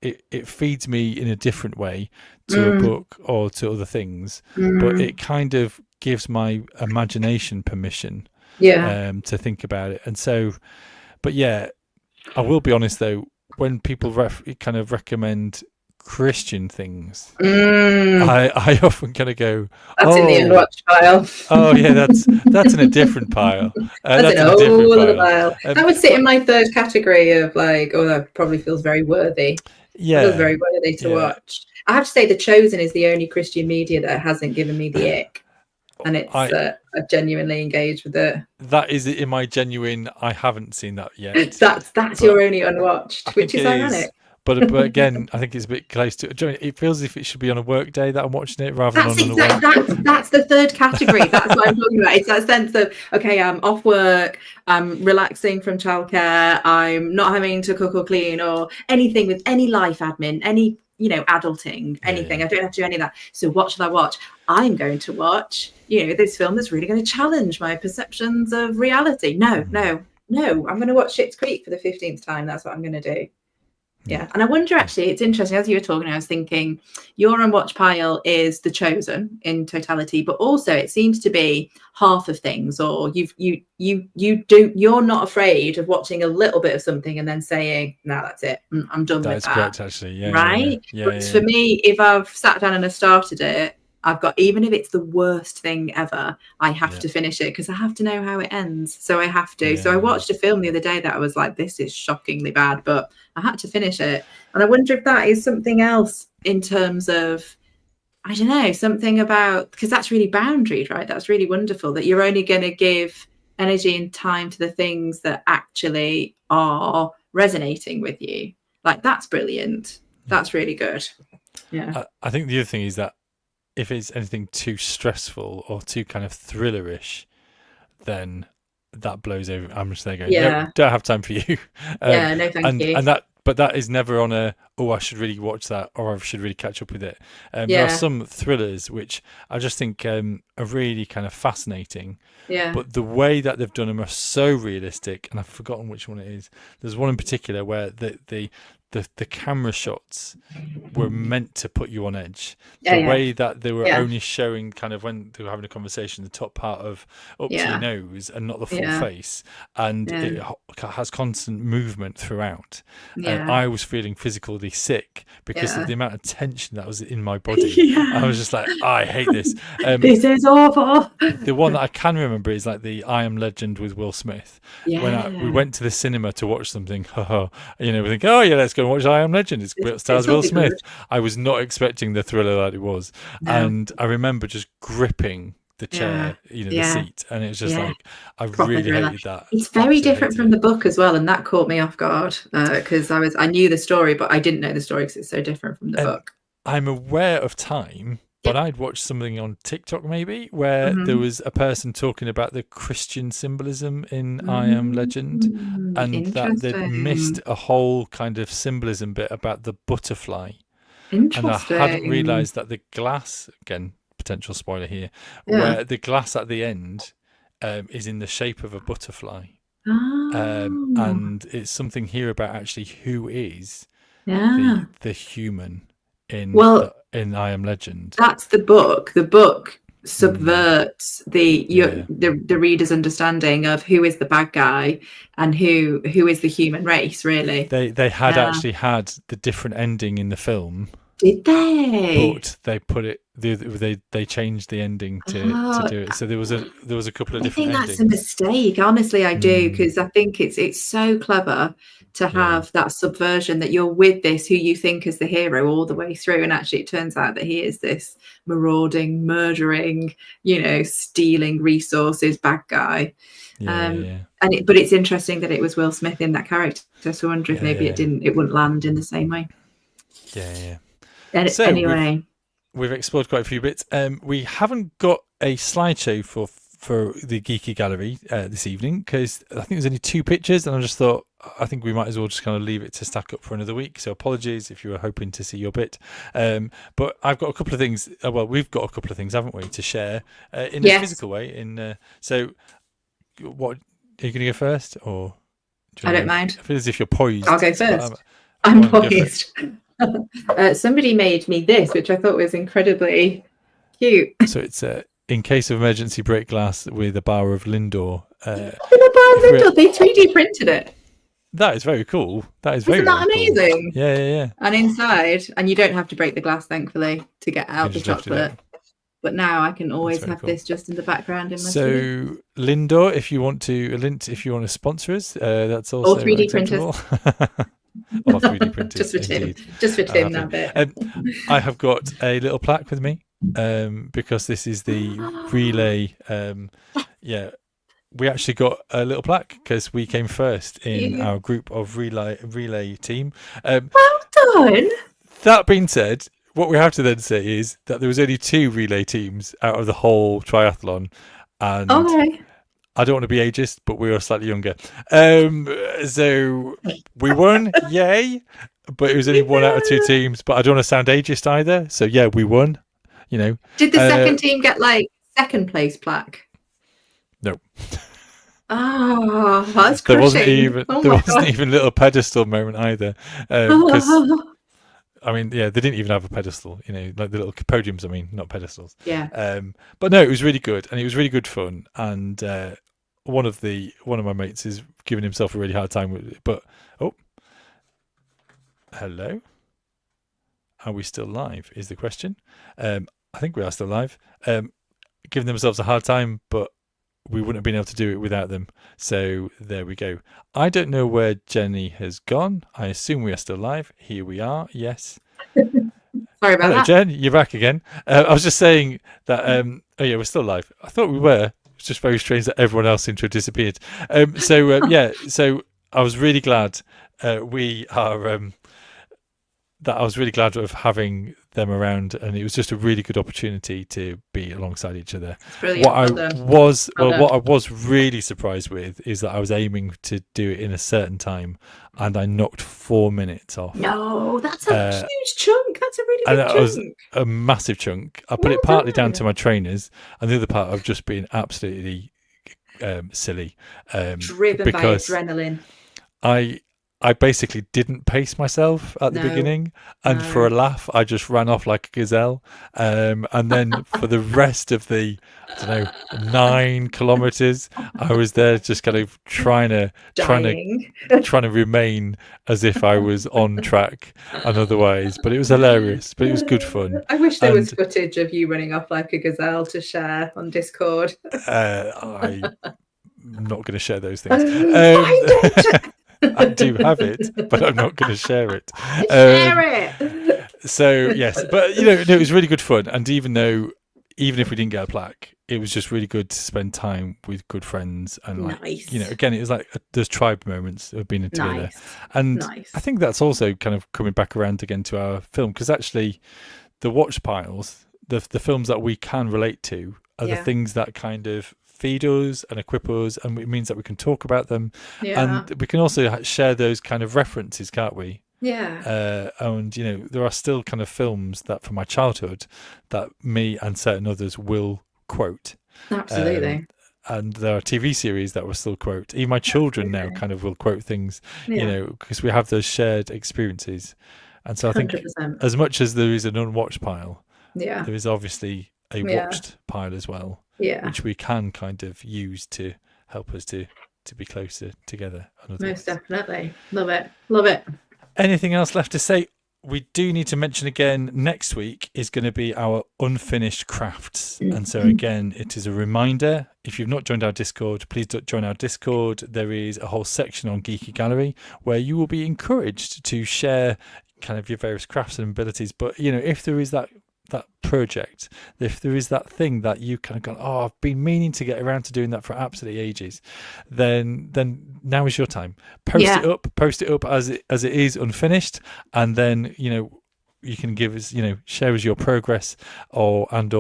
E: it feeds me in a different way to a book or to other things, but it kind of gives my imagination permission to think about it. And so, but yeah, I will be honest though, when people kind of recommend Christian things, I often kind of go,
A: that's in the unwatched pile.
E: Oh yeah, that's in a different pile.
A: That's in a whole other pile. That would sit in my third category of like, that probably feels very worthy.
E: Yeah,
A: feels very worthy to watch. I have to say, The Chosen is the only Christian media that hasn't given me the ick, and it's I've genuinely engaged with it.
E: That is in my genuine. I haven't seen that yet.
A: That's your only unwatched, which is ironic.
E: But again, I think it's a bit close to. It feels as if it should be on a work day that I'm watching it rather than on a week.
A: That's the third category. That's what I'm talking about. It's that sense of, okay, I'm off work, I'm relaxing from childcare, I'm not having to cook or clean or anything with any life admin, any adulting, anything. I don't have to do any of that. So what should I watch? I'm going to watch, this film that's really going to challenge my perceptions of reality. No. I'm going to watch Schitt's Creek for the 15th time. That's what I'm going to do. Yeah, and I wonder, actually, it's interesting, as you were talking, I was thinking your unwatched pile is The Chosen in totality, but also it seems to be half of things, or you're not afraid of watching a little bit of something and then saying, no, that's it, I'm done with that.
E: That's correct, actually. Yeah,
A: right? But for me, if I've sat down and I've started it, I've got, even if it's the worst thing ever, I have to finish it because I have to know how it ends. So I have to. So I watched a film the other day that I was like, this is shockingly bad, but I had to finish it. And I wonder if that is something else in terms of, I don't know, something about, because that's really boundaried, right? That's really wonderful that you're only going to give energy and time to the things that actually are resonating with you. Like, that's brilliant. That's really good. Yeah.
E: I think the other thing is that if it's anything too stressful or too kind of thrillerish, then that blows over. I'm just there going, no, don't have time for you.
A: No, thank you.
E: And that is never on a, I should really watch that, or I should really catch up with it. There are some thrillers which I just think are really kind of fascinating.
A: Yeah.
E: But the way that they've done them are so realistic, and I've forgotten which one it is. There's one in particular where the camera shots were meant to put you on edge. The way that they were only showing kind of when they were having a conversation, the top part of up to your nose and not the full face. And it has constant movement throughout. And I was feeling physically sick because of the amount of tension that was in my body. I was just like, I hate this.
A: This is awful.
E: The one that I can remember is like the I Am Legend with Will Smith. When we went to the cinema to watch something, we think, let's go and watch I Am Legend. It stars Will Smith. I was not expecting the thriller that it was. No. And I remember just gripping the chair, the seat, and it was just like I really hated that.
A: It's very different from the book as well, and that caught me off guard because I knew the story, but I didn't know the story because it's so different from the book.
E: I'm aware of Time, but I'd watched something on TikTok maybe where there was a person talking about the Christian symbolism in I Am Legend, and that they'd missed a whole kind of symbolism bit about the butterfly. And I hadn't realised that the glass, again, potential spoiler here, where the glass at the end is in the shape of a butterfly. And it's something here about actually who is the human in I Am Legend.
A: That's the book. The book subverts the reader's understanding of who is the bad guy and who is the human race, really.
E: They had actually had the different ending in the film.
A: Did they?
E: But they put it. They changed the ending to do it. So there was a couple of different endings. I think that's a
A: mistake. Honestly, I do, because I think it's so clever to have that subversion that you're with this who you think is the hero all the way through, and actually it turns out that he is this marauding, murdering, stealing resources bad guy. But it's interesting that it was Will Smith in that character. So I wonder if maybe it wouldn't land in the same way.
E: So
A: anyway,
E: we've explored quite a few bits. We haven't got a slideshow for the Geeky Gallery this evening because I think there's only 2 pictures, and I just thought I think we might as well just kind of leave it to stack up for another week. So apologies if you were hoping to see your bit. But I've got a couple of things. We've got a couple of things, haven't we, to share in a physical way. So, what are you going to go first, or?
A: I don't mind.
E: I feel as if you're poised.
A: I'll go first. I'm poised. Somebody made me this, which I thought was incredibly cute.
E: So it's in case of emergency break glass with a bar of Lindor.
A: They 3D printed it.
E: That is very cool.
A: Isn't that amazing?
E: Cool. Yeah.
A: And inside, and you don't have to break the glass, thankfully, to get out the chocolate. But now I can always have this just in the background in my
E: So Lindor, if you want to sponsor us, that's also
A: all 3D printers.
E: Or 3D printers.
A: just for Tim that bit.
E: I have got a little plaque with me because this is the relay. We actually got a little plaque because we came first in our group of relay team.
A: Well done.
E: That being said, what we have to then say is that there was only 2 relay teams out of the whole triathlon, and I don't want to be ageist, but we were slightly younger. So we won, yay! But it was only 1 out of 2 teams. But I don't want to sound ageist either. So yeah, we won. Did
A: the second team get second place plaque?
E: No.
A: Oh, that's
E: there wasn't even a little pedestal moment either. Because they didn't even have a pedestal. Like the little podiums. Not pedestals.
A: Yeah.
E: But no, it was really good, and it was really good fun. And one of my mates is giving himself a really hard time with it. But hello. Are we still live? Is the question. I think we are still live. Giving themselves a hard time, but we wouldn't have been able to do it without them. So there we go. I don't know where Jenny has gone. I assume we are still live. Here we are. Yes.
A: Sorry about that.
E: Jen, you're back again. I was just saying that, we're still live. I thought we were. It's just very strange that everyone else seemed to have disappeared. So I was really glad I was really glad of having them around, and it was just a really good opportunity to be alongside each other.
A: Brilliant.
E: What I was really surprised with is that I was aiming to do it in a certain time, and I knocked 4 minutes off.
A: No, that's a huge chunk. That's a really big chunk.
E: That was a massive chunk. I put it partly down to my trainers, and the other part of just being absolutely silly.
A: Driven by adrenaline.
E: I basically didn't pace myself at the beginning, and for a laugh, I just ran off like a gazelle. And then for the rest of the, 9 kilometers, I was there just kind of trying to remain as if I was on track and otherwise. But it was hilarious. But it was good fun.
A: I wish there was footage of you running off like a gazelle to share on Discord.
E: I'm not going to share those things. I do have it, but I'm not going to share it.
A: Share it.
E: So yes, but it was really good fun. And even if we didn't get a plaque, it was just really good to spend time with good friends, and like,
A: Nice.
E: you know, again, it was like those tribe moments of being together.
A: Nice.
E: And
A: Nice.
E: I think that's also kind of coming back around again to our film, because actually the watch piles, the films that we can relate to are the things that kind of feed us and equip us, and it means that we can talk about them, and we can also share those kind of references, can't we? And you know, there are still kind of films that from my childhood that me and certain others will quote.
A: Absolutely.
E: And there are TV series that will still quote. Even my children now kind of will quote things, you know, because we have those shared experiences. And so I think
A: 100%.
E: as much as there is an unwatched pile,
A: there
E: is obviously a watched pile as well, which we can kind of use to help us to be closer together.
A: Most definitely. Love it. Love it.
E: Anything else left to say? We do need to mention again, next week is going to be our unfinished crafts. And so again, it is a reminder, if you've not joined our Discord, please join our Discord. There is a whole section on Geeky Gallery where you will be encouraged to share kind of your various crafts and abilities. But, you know, if there is that project, if there is that thing that you kind of go, oh, I've been meaning to get around to doing that for absolutely ages, then now is your time. Post it up as it is unfinished, and then, you know, you can give us, you know, share us your progress, or kind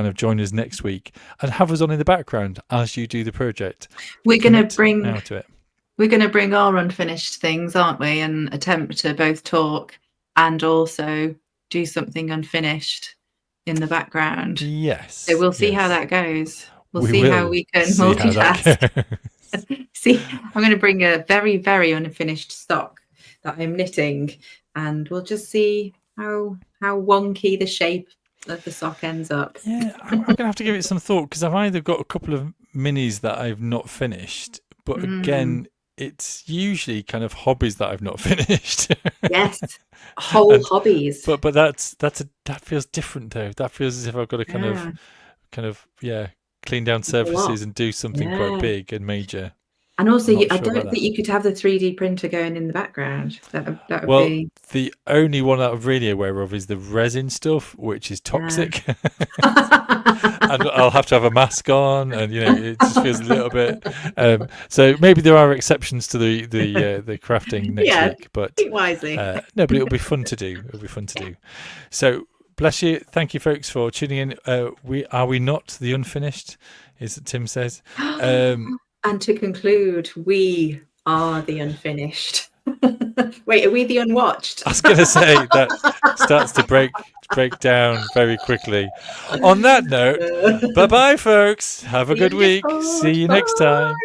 E: of join us next week and have us on in the background as you do the project.
A: We're going to bring our unfinished things, aren't we, and attempt to both talk and also do something unfinished in the background.
E: Yes.
A: So we'll see how that goes. We'll see how we can multitask. See, I'm going to bring a very, very unfinished sock that I'm knitting, and we'll just see how wonky the shape of the sock ends up.
E: Yeah, I'm going to have to give it some thought, because I've either got a couple of minis that I've not finished, but again, it's usually kind of hobbies that I've not finished.
A: Yes, hobbies.
E: But that feels different though. That feels as if I've got to kind of clean down surfaces and do something quite big and major.
A: And also, I don't think you could have the 3D printer going in the background. That would be...
E: the only one that I'm really aware of is the resin stuff, which is toxic. And I'll have to have a mask on, and, you know, it just feels a little bit. So maybe there are exceptions to the crafting next week, but
A: think wisely.
E: No, but it'll be fun to do. So bless you. Thank you, folks, for tuning in. Are we not the unfinished? Is Tim says.
A: And to conclude, we are the unfinished. Wait, are we the unwatched?
E: I was going to say that starts to break down very quickly. On that note, bye-bye, folks. Have a good week. See you next time.